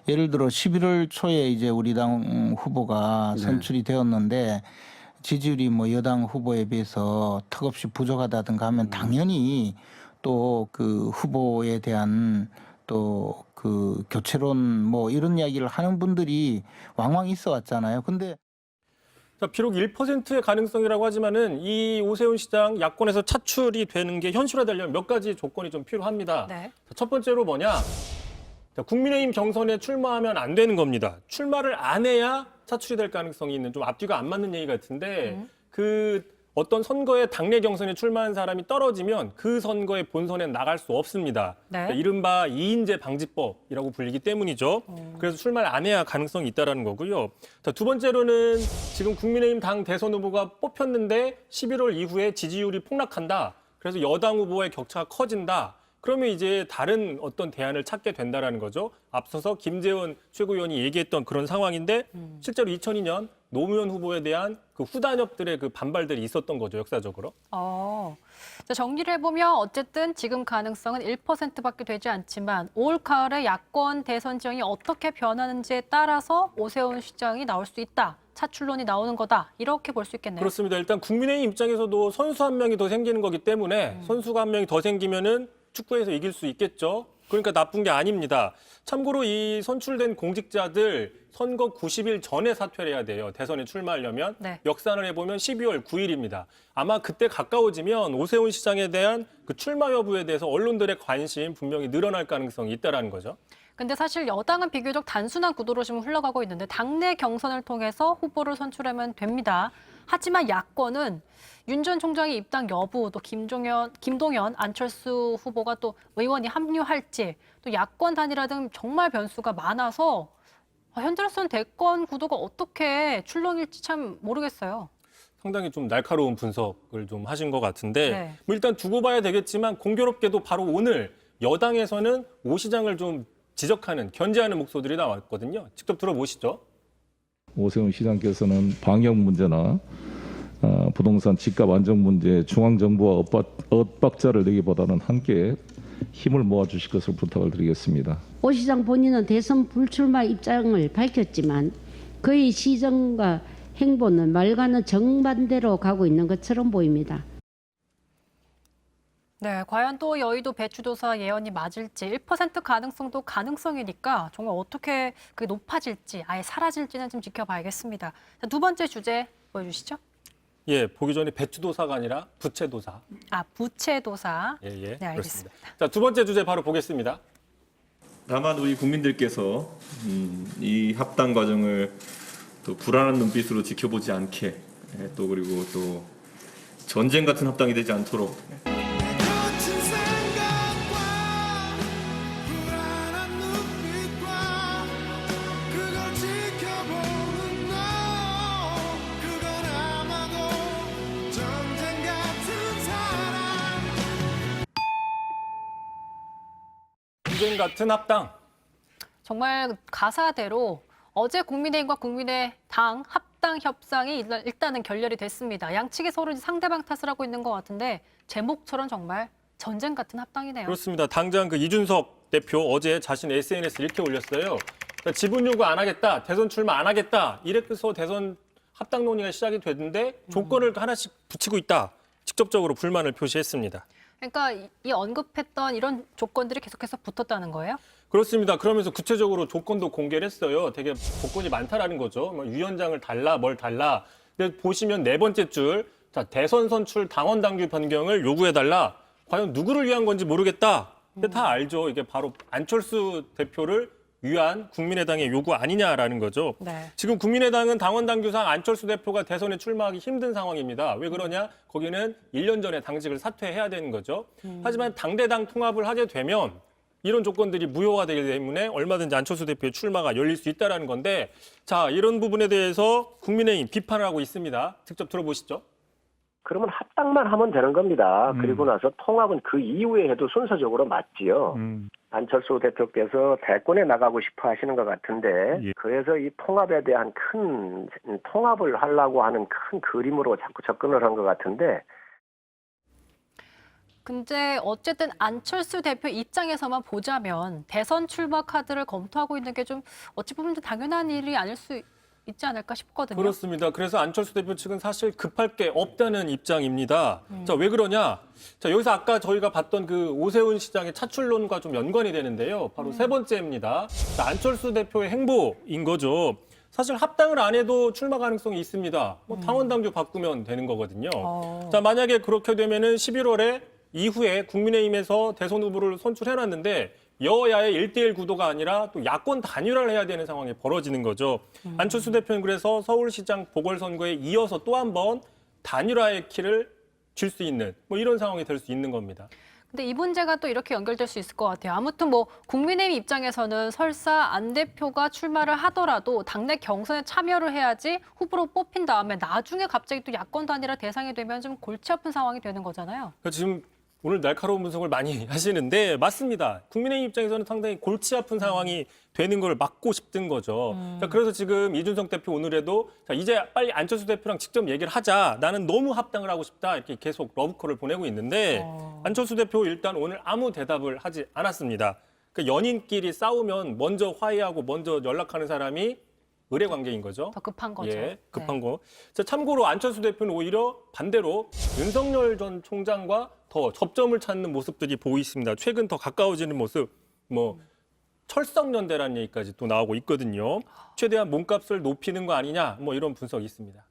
N: 예를 들어 11월 초에 이제 우리 당 후보가 선출이 되었는데 지지율이 뭐 여당 후보에 비해서 턱없이 부족하다든가 하면 당연히 또 그 후보에 대한 또 그 교체론 뭐 이런 이야기를 하는 분들이 왕왕 있어 왔잖아요. 근데
B: 자, 비록 1%의 가능성이라고 하지만은 이 오세훈 시장 야권에서 차출이 되는 게 현실화되려면 몇 가지 조건이 좀 필요합니다.
C: 네.
B: 자, 첫 번째로 뭐냐? 자, 국민의힘 경선에 출마하면 안 되는 겁니다. 출마를 안 해야 차출이 될 가능성이 있는 좀 앞뒤가 안 맞는 얘기 같은데 그 어떤 선거에 당내 경선에 출마한 사람이 떨어지면 그 선거의 본선에 나갈 수 없습니다.
C: 네.
B: 그러니까 이른바 이인제 방지법이라고 불리기 때문이죠. 그래서 출마를 안 해야 가능성이 있다는 거고요. 자, 두 번째로는 지금 국민의힘 당 대선 후보가 뽑혔는데 11월 이후에 지지율이 폭락한다. 그래서 여당 후보의 격차가 커진다. 그러면 이제 다른 어떤 대안을 찾게 된다라는 거죠. 앞서서 김재원 최고위원이 얘기했던 그런 상황인데 실제로 2002년 노무현 후보에 대한 그 후단협들의 그 반발들이 있었던 거죠, 역사적으로.
C: 자, 정리를 해보면 어쨌든 지금 가능성은 1%밖에 되지 않지만 올 가을에 야권 대선 지형이 어떻게 변하는지에 따라서 오세훈 시장이 나올 수 있다. 차출론이 나오는 거다. 이렇게 볼 수 있겠네요.
B: 그렇습니다. 일단 국민의힘 입장에서도 선수 한 명이 더 생기는 거기 때문에 선수가 한 명이 더 생기면은 축구에서 이길 수 있겠죠. 그러니까 나쁜 게 아닙니다. 참고로 이 선출된 공직자들 선거 90일 전에 사퇴를 해야 돼요. 대선에 출마하려면.
C: 네.
B: 역산을 해보면 12월 9일입니다. 아마 그때 가까워지면 오세훈 시장에 대한 그 출마 여부에 대해서 언론들의 관심 분명히 늘어날 가능성이 있다는 거죠.
C: 근데 사실 여당은 비교적 단순한 구도로 지금 흘러가고 있는데 당내 경선을 통해서 후보를 선출하면 됩니다. 하지만 야권은 윤 전 총장의 입당 여부, 또 김동연, 안철수 후보가 또 의원이 합류할지, 또 야권 단일화 등 정말 변수가 많아서 현재로서는 대권 구도가 어떻게 출렁일지 참 모르겠어요.
B: 상당히 좀 날카로운 분석을 좀 하신 것 같은데
C: 네.
B: 뭐 일단 두고 봐야 되겠지만 공교롭게도 바로 오늘 여당에서는 오 시장을 좀 지적하는, 견제하는 목소리들이 나왔거든요. 직접 들어보시죠.
P: 오세훈 시장께서는 방역 문제나 부동산 집값 안정 문제 중앙정부와 엇박자를 내기보다는 함께 힘을 모아주실 것을 부탁을 드리겠습니다.
Q: 오 시장 본인은 대선 불출마 입장을 밝혔지만 그의 시정과 행보는 말과는 정반대로 가고 있는 것처럼 보입니다.
C: 네, 과연 또 여의도 배추도사 예언이 맞을지 1% 가능성도 가능성이니까 정말 어떻게 그게 높아질지 아예 사라질지는 좀 지켜봐야겠습니다. 자, 두 번째 주제 보여주시죠.
B: 예, 보기 전에 배추도사가 아니라 부채도사.
C: 아, 부채도사.
B: 예, 예.
C: 네, 알겠습니다.
B: 그렇습니다. 자, 두 번째 주제 바로 보겠습니다.
R: 다만 우리 국민들께서 이 합당 과정을 또 불안한 눈빛으로 지켜보지 않게 또 그리고 또 전쟁 같은 합당이 되지 않도록
E: 거친 생각과 불안한 눈빛과 그걸 지켜보는 너 그건 아마도 전쟁 같은 사랑
B: 전쟁 같은 합당.
C: 정말 가사대로 어제 국민의힘과 국민의당 합당 협상이 일단은 결렬이 됐습니다. 양측이 서로 상대방 탓을 하고 있는 것 같은데 제목처럼 정말 전쟁 같은 합당이네요.
B: 그렇습니다. 당장 그 이준석 대표 어제 자신 SNS에 이렇게 올렸어요. 그러니까 지분 요구 안 하겠다, 대선 출마 안 하겠다. 이래서 대선 합당 논의가 시작이 됐는데 조건을 하나씩 붙이고 있다. 직접적으로 불만을 표시했습니다.
C: 그러니까 이 언급했던 이런 조건들이 계속해서 붙었다는 거예요?
B: 그렇습니다. 그러면서 구체적으로 조건도 공개를 했어요. 되게 조건이 많다라는 거죠. 뭐 위원장을 달라, 뭘 달라. 근데 보시면 네 번째 줄, 자, 대선 선출 당원 당규 변경을 요구해달라. 과연 누구를 위한 건지 모르겠다. 근데 다 알죠. 이게 바로 안철수 대표를 위한 국민의당의 요구 아니냐라는 거죠.
C: 네.
B: 지금 국민의당은 당원 당규상 안철수 대표가 대선에 출마하기 힘든 상황입니다. 왜 그러냐? 거기는 1년 전에 당직을 사퇴해야 되는 거죠. 하지만 당대당 통합을 하게 되면 이런 조건들이 무효화되기 때문에 얼마든지 안철수 대표의 출마가 열릴 수 있다는 건데 자, 이런 부분에 대해서 국민의힘 비판을 하고 있습니다. 직접 들어보시죠.
S: 그러면 합당만 하면 되는 겁니다. 그리고 나서 통합은 그 이후에 해도 순서적으로 맞지요. 안철수 대표께서 대권에 나가고 싶어 하시는 것 같은데 그래서 이 통합에 대한 큰 통합을 하려고 하는 큰 그림으로 자꾸 접근을 한 것 같은데
C: 근데 어쨌든 안철수 대표 입장에서만 보자면 대선 출마 카드를 검토하고 있는 게 좀 어찌 보면 좀 당연한 일이 아닐 수 있지 않을까 싶거든요.
B: 그렇습니다. 그래서 안철수 대표 측은 사실 급할 게 없다는 입장입니다. 자, 왜 그러냐? 자, 여기서 아까 저희가 봤던 그 오세훈 시장의 차출론과 좀 연관이 되는데요. 바로 세 번째입니다. 자, 안철수 대표의 행보인 거죠. 사실 합당을 안 해도 출마 가능성이 있습니다. 뭐 당원 당규 바꾸면 되는 거거든요. 자, 만약에 그렇게 되면은 11월에 이후에 국민의힘에서 대선 후보를 선출해놨는데 여야의 1대1 구도가 아니라 또 야권 단일화를 해야 되는 상황이 벌어지는 거죠. 안철수 대표는 그래서 서울시장 보궐선거에 이어서 또 한 번 단일화의 키를 줄 수 있는 뭐 이런 상황이 될 수 있는 겁니다.
C: 근데 이 문제가 또 이렇게 연결될 수 있을 것 같아요. 아무튼 뭐 국민의힘 입장에서는 설사 안 대표가 출마를 하더라도 당내 경선에 참여를 해야지 후보로 뽑힌 다음에 나중에 갑자기 또 야권 단일화 대상이 되면 좀 골치 아픈 상황이 되는 거잖아요.
B: 지금 오늘 날카로운 분석을 많이 하시는데 맞습니다. 국민의힘 입장에서는 상당히 골치 아픈 상황이 되는 걸 막고 싶은 거죠. 자, 그래서 지금 이준석 대표 오늘에도 자, 이제 빨리 안철수 대표랑 직접 얘기를 하자. 나는 너무 합당을 하고 싶다. 이렇게 계속 러브콜을 보내고 있는데 안철수 대표 일단 오늘 아무 대답을 하지 않았습니다. 그러니까 연인끼리 싸우면 먼저 화해하고 먼저 연락하는 사람이 의뢰 관계인 거죠.
C: 더 급한 거죠.
B: 예, 급한 거. 자, 참고로 안철수 대표는 오히려 반대로 윤석열 전 총장과 더 접점을 찾는 모습들이 보이십니다. 최근 더 가까워지는 모습, 뭐 철석연대라는 얘기까지 또 나오고 있거든요. 최대한 몸값을 높이는 거 아니냐, 뭐 이런 분석이 있습니다.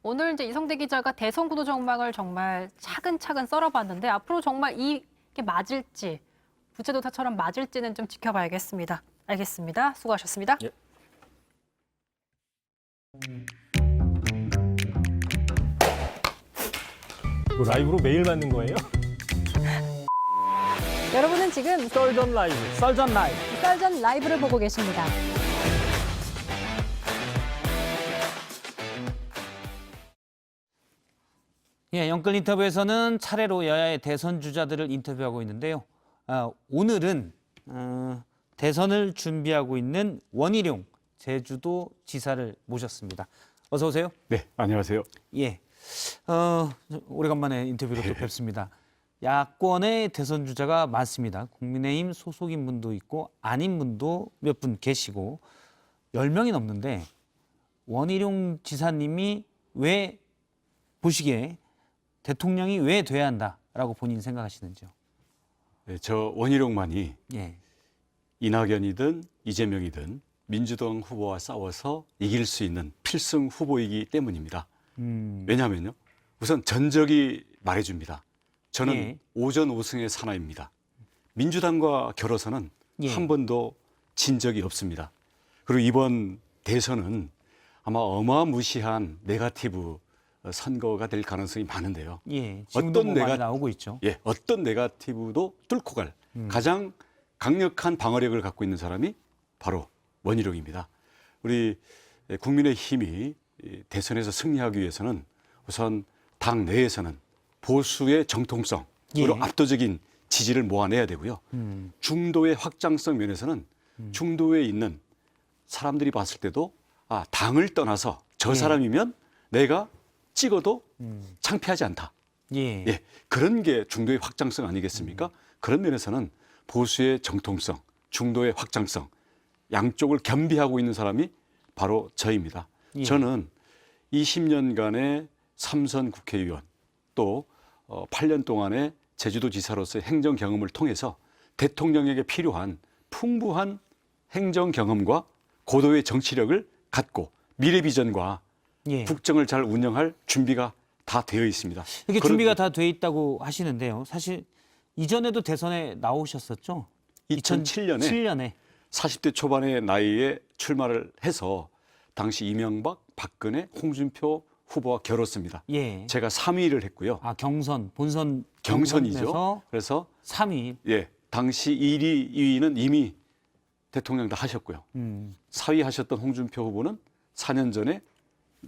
C: 오늘 이제 이성대 기자가 대선 구도 전망을 정말 차근차근 썰어봤는데 앞으로 정말 이게 맞을지 부채도사처럼 맞을지는 좀 지켜봐야겠습니다. 알겠습니다. 수고하셨습니다.
B: 예. 뭐 라이브로 매일 맞는 거예요?
C: 여러분은 지금
B: 썰전 라이브, 썰전 라이브.
C: 썰전 라이브를 보고 계십니다.
A: 예, 영끌 인터뷰에서는 차례로 여야의 대선 주자들을 인터뷰하고 있는데요. 오늘은 대선을 준비하고 있는 원희룡 제주도 지사를 모셨습니다. 어서 오세요.
T: 네, 안녕하세요.
A: 예, 오래간만에 인터뷰로 또 뵙습니다. 야권의 대선 주자가 많습니다. 국민의힘 소속인 분도 있고 아닌 분도 몇 분 계시고 10명이 넘는데 원희룡 지사님이 왜 보시기에 대통령이 왜 돼야 한다라고 본인 생각하시는지요?
T: 네, 저 원희룡만이
A: 예.
T: 이낙연이든 이재명이든 민주당 후보와 싸워서 이길 수 있는 필승 후보이기 때문입니다. 왜냐하면요. 우선 전적이 말해줍니다. 저는
A: 예.
T: 오전 5승의 사나이입니다. 민주당과 겨뤄서는
A: 예.
T: 한 번도 진 적이 없습니다. 그리고 이번 대선은 아마 어마무시한 네거티브 선거가 될 가능성이 많은데요.
A: 예, 지금도 뭐 많이 나오고 있죠.
T: 예, 어떤 네거티브도 뚫고 갈 가장 강력한 방어력을 갖고 있는 사람이 바로 원희룡입니다. 우리 국민의힘이 대선에서 승리하기 위해서는 우선 당 내에서는 보수의 정통성으로
A: 예.
T: 압도적인 지지를 모아내야 되고요. 중도의 확장성 면에서는 중도에 있는 사람들이 봤을 때도 당을 떠나서 저 사람이면 내가 찍어도 창피하지 않다.
A: 예.
T: 예, 그런 게 중도의 확장성 아니겠습니까? 그런 면에서는 보수의 정통성, 중도의 확장성, 양쪽을 겸비하고 있는 사람이 바로 저입니다.
A: 예.
T: 저는 20년간의 3선 국회의원 또 8년 동안의 제주도지사로서의 행정 경험을 통해서 대통령에게 필요한 풍부한 행정 경험과 고도의 정치력을 갖고 미래 비전과
A: 예.
T: 국정을 잘 운영할 준비가 다 되어 있습니다.
A: 이게 준비가 다 돼 있다고 하시는데요. 사실 이전에도 대선에 나오셨었죠?
T: 2007년에 40대 초반의 나이에 출마를 해서 당시 이명박, 박근혜, 홍준표 후보와 겨뤘습니다.
A: 예.
T: 제가 3위를 했고요.
A: 경선, 본선
T: 경선이죠. 그래서
A: 3위.
T: 예, 당시 1위, 2위는 이미 대통령 다 하셨고요. 4위 하셨던 홍준표 후보는 4년 전에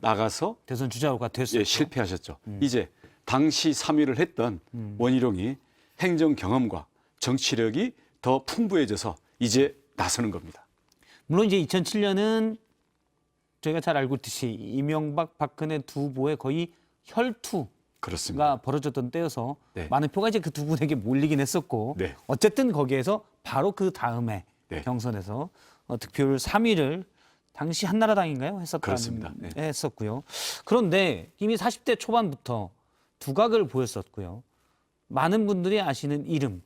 T: 나가서
A: 대선 주자가 됐었죠.
T: 예, 실패하셨죠. 이제 당시 3위를 했던 원희룡이 행정 경험과 정치력이 더 풍부해져서 이제 나서는 겁니다.
A: 물론 이제 2007년은 저희가 잘 알고 있듯이 이명박, 박근혜 두 후보의 거의 혈투가
T: 그렇습니다.
A: 벌어졌던 때여서
T: 네.
A: 많은 표가 이제 그 두 분에게 몰리긴 했었고
T: 네.
A: 어쨌든 거기에서 바로 그 다음에
T: 네.
A: 경선에서 득표율 3위를 당시 한나라당인가요?
T: 그렇습니다. 네.
A: 했었고요. 그런데 이미 40대 초반부터 두각을 보였었고요. 많은 분들이 아시는 이름,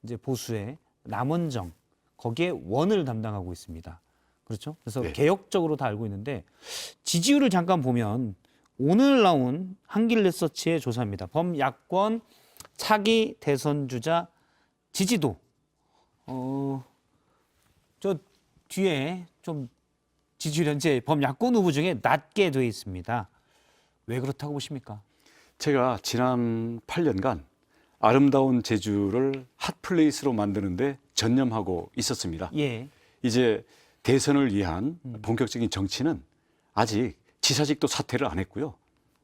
A: 이제 보수의 남원정, 거기에 원을 담당하고 있습니다. 그렇죠? 그래서
T: 네.
A: 개혁적으로 다 알고 있는데 지지율을 잠깐 보면 오늘 나온 한길리서치의 조사입니다. 범야권 차기 대선 주자 지지도 저 뒤에 좀 지지율 현재 범야권 후보 중에 낮게 돼 있습니다. 왜 그렇다고 보십니까?
T: 제가 지난 8년간 아름다운 제주를 핫플레이스로 만드는데 전념하고 있었습니다.
A: 예.
T: 이제 대선을 위한 본격적인 정치는 아직 지사직도 사퇴를 안 했고요.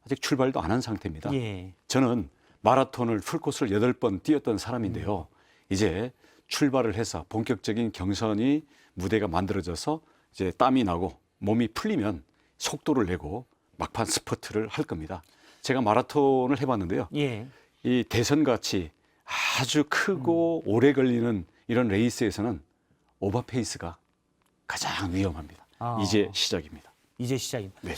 T: 아직 출발도 안 한 상태입니다.
A: 예.
T: 저는 마라톤을 풀코스를 8번 뛰었던 사람인데요. 이제 출발을 해서 본격적인 경선이 무대가 만들어져서 이제 땀이 나고 몸이 풀리면 속도를 내고 막판 스퍼트를 할 겁니다. 제가 마라톤을 해봤는데요.
A: 예.
T: 이 대선같이 아주 크고 오래 걸리는 이런 레이스에서는 오버페이스가 가장 위험합니다. 이제 시작입니다.
A: 이제 시작입니다.
T: 네.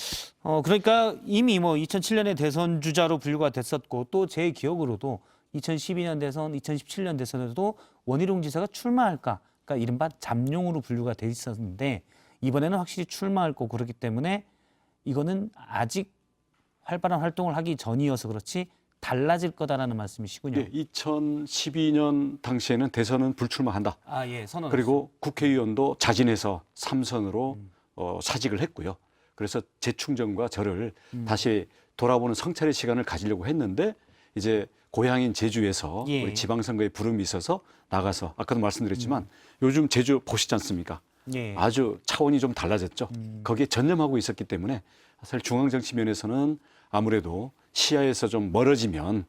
A: 그러니까 이미 뭐 2007년에 대선 주자로 분류가 됐었고 또 제 기억으로도 2012년 대선, 2017년 대선에도 원희룡 지사가 출마할까, 그러니까 이른바 잠룡으로 분류가 돼 있었는데 이번에는 확실히 출마할 거고 그렇기 때문에 이거는 아직 활발한 활동을 하기 전이어서 그렇지 달라질 거다라는 말씀이시군요.
T: 네, 2012년 당시에는 대선은 불출마한다.
A: 예, 선언.
T: 그리고 국회의원도 자진해서 3선으로 사직을 했고요. 그래서 재충전과 저를 다시 돌아보는 성찰의 시간을 가지려고 했는데 이제 고향인 제주에서
A: 예.
T: 우리 지방선거에 부름이 있어서 나가서 아까도 말씀드렸지만 요즘 제주 보시지 않습니까?
A: 예.
T: 아주 차원이 좀 달라졌죠. 거기에 전념하고 있었기 때문에 사실 중앙정치면에서는 아무래도 시야에서 좀 멀어지면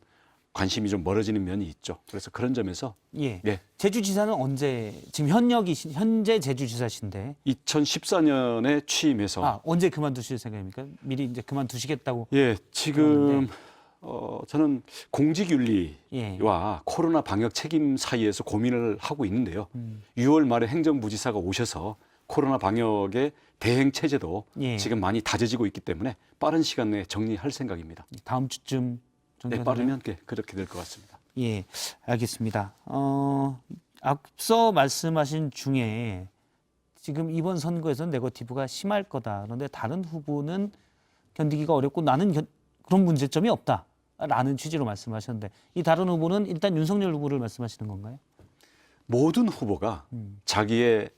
T: 관심이 좀 멀어지는 면이 있죠. 그래서 그런 점에서
A: 예.
T: 네.
A: 제주지사는 언제 지금 현재 제주지사신데
T: 2014년에 취임해서
A: 언제 그만두실 생각입니까? 미리 이제 그만두시겠다고.
T: 예, 지금 저는 공직윤리와
A: 예.
T: 코로나 방역 책임 사이에서 고민을 하고 있는데요. 6월 말에 행정부지사가 오셔서 코로나 방역의 대행 체제도
A: 예.
T: 지금 많이 다져지고 있기 때문에 빠른 시간 내에 정리할 생각입니다.
A: 다음 주쯤 정도
T: 네, 빠르면 그렇게 될 것 같습니다.
A: 예, 알겠습니다. 앞서 말씀하신 중에 지금 이번 선거에서는 네거티브가 심할 거다. 그런데 다른 후보는 견디기가 어렵고 나는 그런 문제점이 없다라는 취지로 말씀하셨는데 이 다른 후보는 일단 윤석열 후보를 말씀하시는 건가요?
T: 모든 후보가 자기의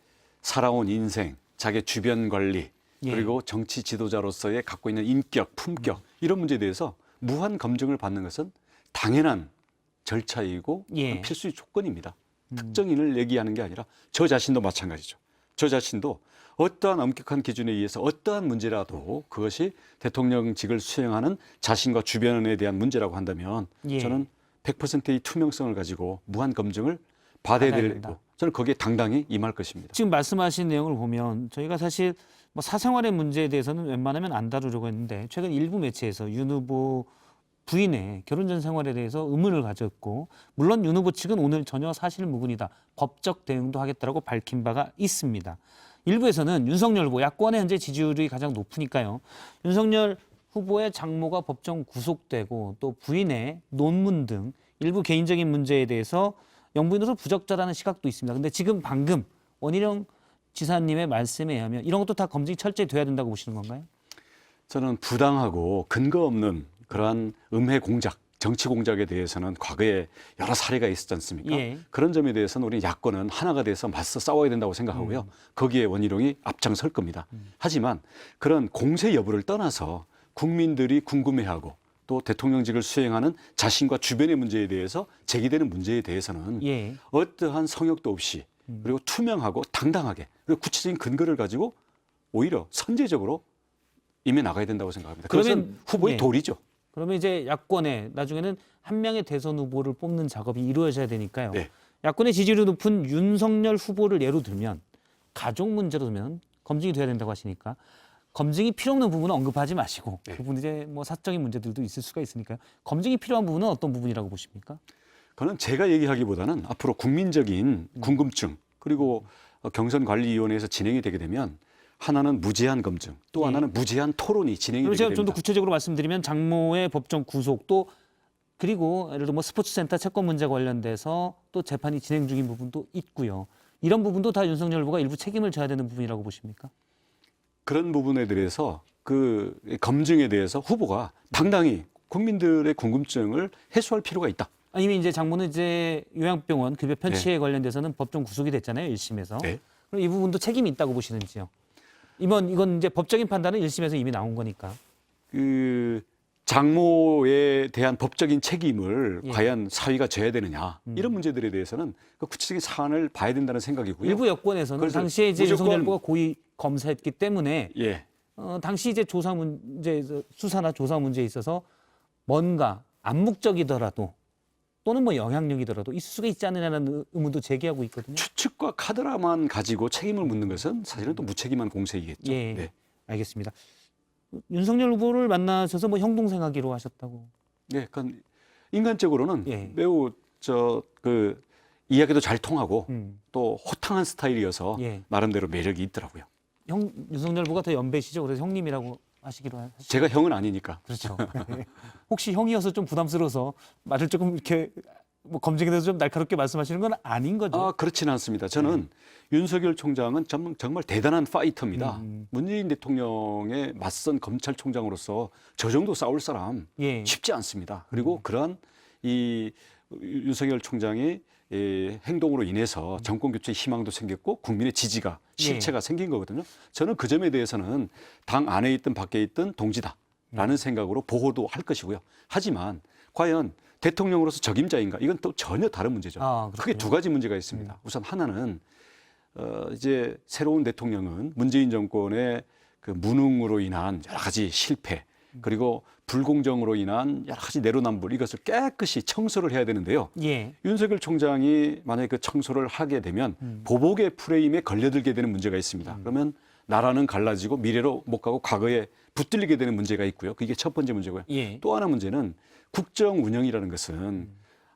T: 살아온 인생, 자기의 주변 관리,
A: 예.
T: 그리고 정치 지도자로서의 갖고 있는 인격, 품격 이런 문제에 대해서 무한 검증을 받는 것은 당연한 절차이고
A: 예.
T: 필수의 조건입니다. 특정인을 얘기하는 게 아니라 저 자신도 마찬가지죠. 저 자신도 어떠한 엄격한 기준에 의해서 어떠한 문제라도 그것이 대통령직을 수행하는 자신과 주변에 대한 문제라고 한다면
A: 예.
T: 저는 100%의 투명성을 가지고 무한 검증을 받아야 되고 저는 거기에 당당히 임할 것입니다.
A: 지금 말씀하신 내용을 보면 저희가 사실 뭐 사생활의 문제에 대해서는 웬만하면 안 다루려고 했는데 최근 일부 매체에서 윤 후보 부인의 결혼 전 생활에 대해서 의문을 가졌고 물론 윤 후보 측은 오늘 전혀 사실무근이다. 법적 대응도 하겠다라고 밝힌 바가 있습니다. 일부에서는 윤석열 후보 야권의 현재 지지율이 가장 높으니까요. 윤석열 후보의 장모가 법정 구속되고 또 부인의 논문 등 일부 개인적인 문제에 대해서 영부인으로서 부적절하다는 시각도 있습니다. 근데 지금 방금 원희룡 지사님의 말씀에 의하면 이런 것도 다 검증이 철저히 돼야 된다고 보시는 건가요?
T: 저는 부당하고 근거 없는 그러한 음해 공작, 정치 공작에 대해서는 과거에 여러 사례가 있었지 않습니까?
A: 예.
T: 그런 점에 대해서는 우리 야권은 하나가 돼서 맞서 싸워야 된다고 생각하고요. 거기에 원희룡이 앞장설 겁니다. 하지만 그런 공세 여부를 떠나서 국민들이 궁금해하고 또 대통령직을 수행하는 자신과 주변의 문제에 대해서 제기되는 문제에 대해서는
A: 예.
T: 어떠한 성역도 없이 그리고 투명하고 당당하게 그리고 구체적인 근거를 가지고 오히려 선제적으로 임해 나가야 된다고 생각합니다.
A: 그러면
T: 그것은 후보의
A: 예.
T: 도리죠.
A: 그러면 이제 야권에 나중에는 한 명의 대선 후보를 뽑는 작업이 이루어져야 되니까요.
T: 네.
A: 야권의 지지율이 높은 윤석열 후보를 예로 들면 가족 문제로 들면 검증이 돼야 된다고 하시니까 검증이 필요 없는 부분은 언급하지 마시고
T: 네.
A: 그 부분 이제 뭐 사적인 문제들도 있을 수가 있으니까요. 검증이 필요한 부분은 어떤 부분이라고 보십니까?
T: 그는 제가 얘기하기보다는 앞으로 국민적인 궁금증 그리고 경선관리위원회에서 진행이 되게 되면 하나는 무제한 검증, 또 하나는 무제한 토론이 진행이
A: 그리고
T: 되게
A: 제가
T: 됩니다.
A: 좀 더 구체적으로 말씀드리면 장모의 법정 구속 또 그리고 예를 들어 뭐 스포츠센터 채권 문제 관련돼서 또 재판이 진행 중인 부분도 있고요. 이런 부분도 다 윤석열 후보가 일부 책임을 져야 되는 부분이라고 보십니까?
T: 그런 부분에 대해서 그 검증에 대해서 후보가 당당히 국민들의 궁금증을 해소할 필요가 있다.
A: 이미 이제 장모는 이제 요양병원 급여 편취에
T: 네.
A: 관련돼서는 법정 구속이 됐잖아요. 1심에서.
T: 네.
A: 그럼 이 부분도 책임이 있다고 보시는지요? 이건 이제 법적인 판단은 1심에서 이미 나온 거니까.
T: 그 장모에 대한 법적인 책임을
A: 예.
T: 과연 사위가 져야 되느냐 이런 문제들에 대해서는 그 구체적인 사안을 봐야 된다는 생각이고요.
A: 일부 여권에서는
T: 그래서
A: 당시에 이제
T: 무조건-
A: 윤석열 후보가 고의 검사했기 때문에
T: 예.
A: 당시 이제 조사 문제 수사나 조사 문제에 있어서 뭔가 암묵적이더라도 또는 뭐 영향력이더라도 있을 수가 있지 않느냐는 의문도 제기하고 있거든요.
T: 추측과 카드라만 가지고 책임을 묻는 것은 사실은 또 무책임한 공세이겠죠.
A: 예,
T: 네.
A: 알겠습니다. 윤석열 후보를 만나셔서 뭐 형 동생 하기로 하셨다고.
T: 네, 그러니까 인간적으로는
A: 예.
T: 매우 그 이야기도 잘 통하고
A: 음.
T: 또 호탕한 스타일이어서
A: 예.
T: 나름대로 매력이 있더라고요.
A: 윤석열 후보가 더 연배시죠. 그래서 형님이라고 하시기로 하셨죠.
T: 제가 형은 아니니까.
A: 그렇죠. 혹시 형이어서 좀 부담스러워서 말을 조금 이렇게 뭐 검증에 대해서 좀 날카롭게 말씀하시는 건 아닌 거죠?
T: 그렇지는 않습니다. 저는 윤석열 총장은 정말 대단한 파이터입니다. 문재인 대통령의 맞선 검찰총장으로서 저 정도 싸울 사람
A: 예.
T: 쉽지 않습니다. 그리고 그러한 이 윤석열 총장의 행동으로 인해서 정권 교체 희망도 생겼고 국민의 지지가 실체가 생긴 거거든요. 저는 그 점에 대해서는 당 안에 있든 밖에 있든 동지다라는 생각으로 보호도 할 것이고요. 하지만 과연 대통령으로서 적임자인가? 이건 또 전혀 다른 문제죠. 크게 두 가지 문제가 있습니다. 우선 하나는 이제 새로운 대통령은 문재인 정권의 그 무능으로 인한 여러 가지 실패 그리고 불공정으로 인한 여러 가지 내로남불 이것을 깨끗이 청소를 해야 되는데요.
A: 예.
T: 윤석열 총장이 만약에 그 청소를 하게 되면 보복의 프레임에 걸려들게 되는 문제가 있습니다. 그러면 나라는 갈라지고 미래로 못 가고 과거에 붙들리게 되는 문제가 있고요. 그게 첫 번째 문제고요.
A: 예.
T: 또 하나 문제는 국정 운영이라는 것은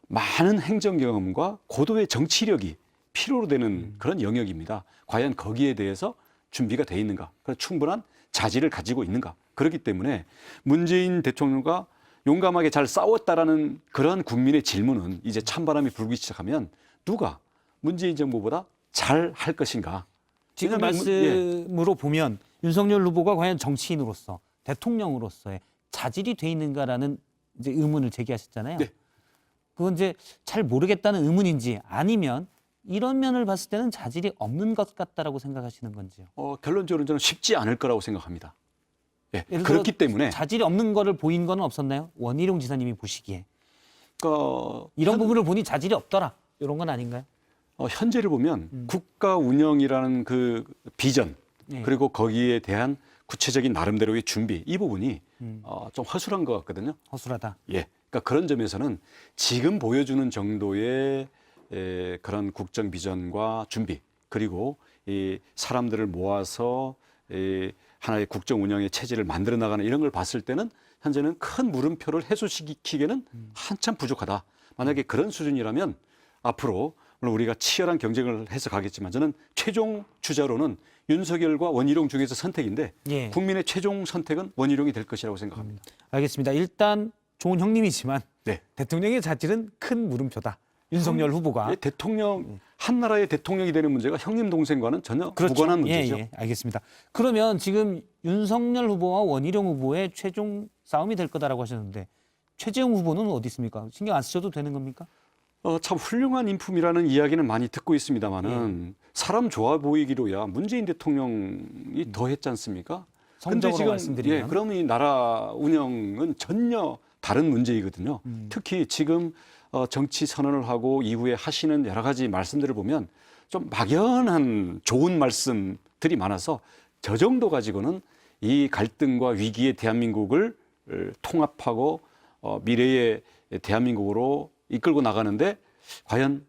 T: 많은 행정 경험과 고도의 정치력이 필요로 되는 그런 영역입니다. 과연 거기에 대해서 준비가 돼 있는가? 그래서 충분한 자질을 가지고 있는가? 그렇기 때문에 문재인 대통령과 용감하게 잘 싸웠다라는 그런 국민의 질문은 이제 찬바람이 불기 시작하면 누가 문재인 정부보다 잘 할 것인가?
A: 지금 말씀으로 보면 윤석열 후보가 과연 정치인으로서 대통령으로서의 자질이 돼 있는가라는 이제 의문을 제기하셨잖아요.
T: 네.
A: 그건 이제 잘 모르겠다는 의문인지 아니면 이런 면을 봤을 때는 자질이 없는 것 같다라고 생각하시는 건지요?
T: 결론적으로 저는 쉽지 않을 거라고 생각합니다. 예,
A: 예를 들어
T: 그렇기 때문에
A: 자질이 없는 거를 보인 거는 없었나요? 원희룡 지사님이 보시기에
T: 그러니까
A: 이런 부분을 보니 자질이 없더라 이런 건 아닌가요?
T: 현재를 보면 국가 운영이라는 그 비전
A: 예.
T: 그리고 거기에 대한 구체적인 나름대로의 준비 이 부분이 좀 허술한 것 같거든요.
A: 허술하다.
T: 예, 그러니까 그런 점에서는 지금 보여주는 정도의 그런 국정 비전과 준비 그리고 이 사람들을 모아서 하나의 국정 운영의 체제를 만들어 나가는 이런 걸 봤을 때는 현재는 큰 물음표를 해소시키기에는 한참 부족하다. 만약에 그런 수준이라면 앞으로 물론 우리가 치열한 경쟁을 해서 가겠지만 저는 최종 주자로는 윤석열과 원희룡 중에서 선택인데
A: 예.
T: 국민의 최종 선택은 원희룡이 될 것이라고 생각합니다.
A: 알겠습니다. 일단 좋은 형님이지만
T: 네.
A: 대통령의 자질은 큰 물음표다. 윤석열 후보가.
T: 대통령 한 나라의 대통령이 되는 문제가 형님 동생과는 전혀 무관한 문제죠.
A: 예, 알겠습니다. 그러면 지금 윤석열 후보와 원희룡 후보의 최종 싸움이 될 거다라고 하셨는데 최재형 후보는 어디 있습니까? 신경 안 쓰셔도 되는 겁니까?
T: 참 훌륭한 인품이라는 이야기는 많이 듣고 있습니다만은 사람 좋아 보이기로야 문재인 대통령이 더 했지 않습니까?
A: 성적으로 말씀드리면.
T: 그러면 이 나라 운영은 전혀 다른 문제이거든요. 특히 지금 정치 선언을 하고 이후에 하시는 여러 가지 말씀들을 보면 좀 막연한 좋은 말씀들이 많아서 저 정도 가지고는 이 갈등과 위기의 대한민국을 통합하고 미래의 대한민국으로 이끌고 나가는데 과연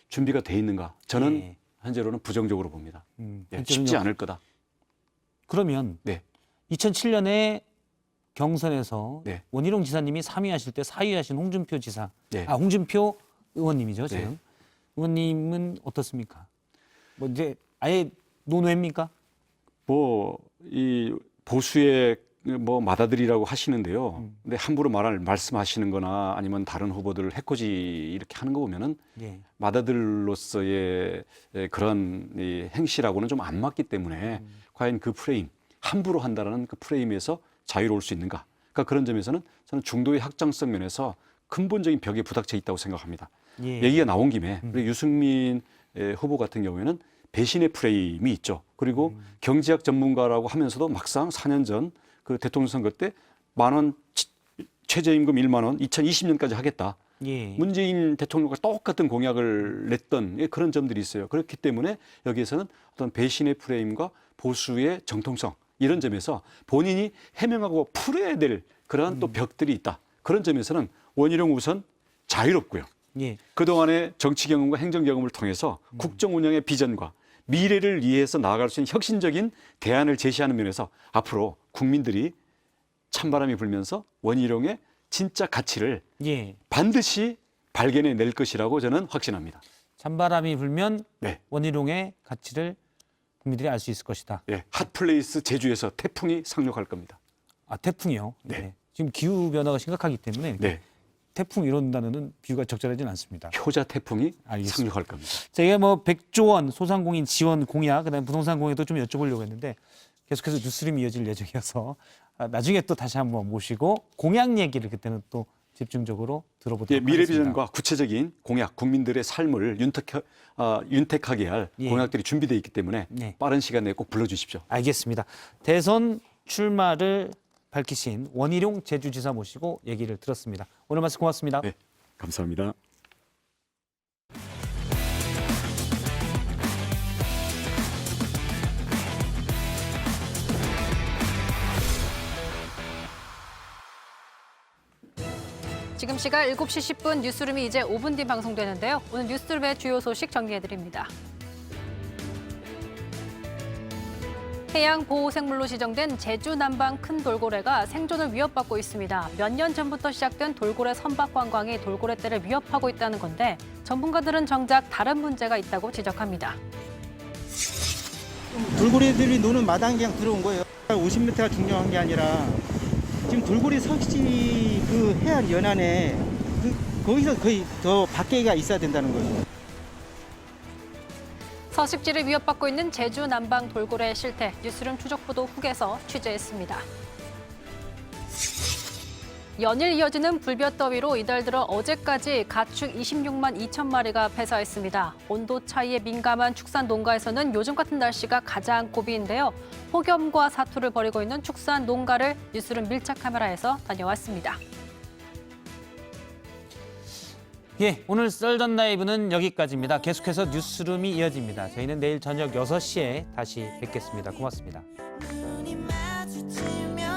T: 준비가 돼 있는가? 저는
A: 예.
T: 현재로는 부정적으로 봅니다.
A: 현재는요?
T: 쉽지 않을 거다.
A: 그러면
T: 네.
A: 2007년에 경선에서
T: 네.
A: 원희룡 지사님이 3위 하실 때 4위 하신 홍준표 지사,
T: 네.
A: 홍준표 의원님이죠, 지금.
T: 네.
A: 의원님은 어떻습니까? 뭐 이제 아예 논외입니까?
T: 뭐 이 보수의 뭐 마다들이라고 하시는데요. 근데 함부로 말씀하시는 거나 아니면 다른 후보들 해코지 이렇게 하는 거 보면은
A: 예.
T: 마다들로서의 그런 이 행시라고는 좀 안 맞기 때문에 과연 그 프레임, 함부로 한다는 그 프레임에서 자유로울 수 있는가? 그러니까 그런 점에서는 저는 중도의 확장성 면에서 근본적인 벽에 부닥쳐 있다고 생각합니다.
A: 예.
T: 얘기가 나온 김에 우리 유승민 후보 같은 경우에는 배신의 프레임이 있죠. 그리고 경제학 전문가라고 하면서도 막상 4년 전 그 대통령 선거 때 10,000원 최저임금 1만 원 2020년까지 하겠다.
A: 예.
T: 문재인 대통령과 똑같은 공약을 냈던 그런 점들이 있어요. 그렇기 때문에 여기에서는 어떤 배신의 프레임과 보수의 정통성 이런 점에서 본인이 해명하고 풀어야 될 그러한 또 벽들이 있다. 그런 점에서는 원희룡 우선 자유롭고요.
A: 예.
T: 그동안의 정치 경험과 행정 경험을 통해서 국정 운영의 비전과 미래를 위해서 나아갈 수 있는 혁신적인 대안을 제시하는 면에서 앞으로 국민들이 찬바람이 불면서 원희룡의 진짜 가치를
A: 예.
T: 반드시 발견해 낼 것이라고 저는 확신합니다.
A: 찬바람이 불면
T: 네.
A: 원희룡의 가치를 국민들이 알 수 있을 것이다.
T: 네, 핫플레이스 제주에서 태풍이 상륙할 겁니다.
A: 아, 태풍이요?
T: 네.
A: 지금 기후 변화가 심각하기 때문에
T: 네.
A: 태풍 이런 단어는 비유가 적절하진 않습니다.
T: 효자 태풍이
A: 알겠습니다.
T: 상륙할 겁니다.
A: 제가 뭐 100조 원 소상공인 지원 공약, 그다음에 부동산 공약도 좀 여쭤보려고 했는데 계속해서 뉴스룸이 이어질 예정이어서 나중에 또 다시 한번 모시고 공약 얘기를 그때는 또 집중적으로 들어보도록 하겠습니다.
T: 미래 비전과 구체적인 공약, 국민들의 삶을 윤택하게 할 공약들이 준비되어 있기 때문에 빠른 시간 내에 꼭 불러주십시오.
A: 알겠습니다. 대선 출마를 밝히신 원희룡 제주지사 모시고 얘기를 들었습니다. 오늘 말씀 고맙습니다.
T: 네, 감사합니다.
C: 지금 시각 7시 10분 뉴스룸이 이제 5분 뒤 방송되는데요. 오늘 뉴스룸의 주요 소식 정리해드립니다. 해양보호생물로 지정된 제주 남방 큰 돌고래가 생존을 위협받고 있습니다. 몇 년 전부터 시작된 돌고래 선박 관광이 돌고래떼를 위협하고 있다는 건데 전문가들은 정작 다른 문제가 있다고 지적합니다.
U: 돌고래들이 노는 마당에 그냥 들어온 거예요. 50m가 중요한 게 아니라 지금 돌고래 서식지 그 해안 연안에 거기서 거의 더 밖에가 있어야 된다는 거죠.
C: 서식지를 위협받고 있는 제주 남방 돌고래의 실태, 뉴스룸 추적보도 훅에서 취재했습니다. 연일 이어지는 불볕더위로 이달 들어 어제까지 가축 26만 2천 마리가 폐사했습니다. 온도 차이에 민감한 축산 농가에서는 요즘 같은 날씨가 가장 고비인데요. 폭염과 사투를 벌이고 있는 축산 농가를 뉴스룸 밀착 카메라에서 다녀왔습니다.
A: 예, 오늘 썰전 라이브는 여기까지입니다. 계속해서 뉴스룸이 이어집니다. 저희는 내일 저녁 6시에 다시 뵙겠습니다. 고맙습니다.
E: 눈이 마주치면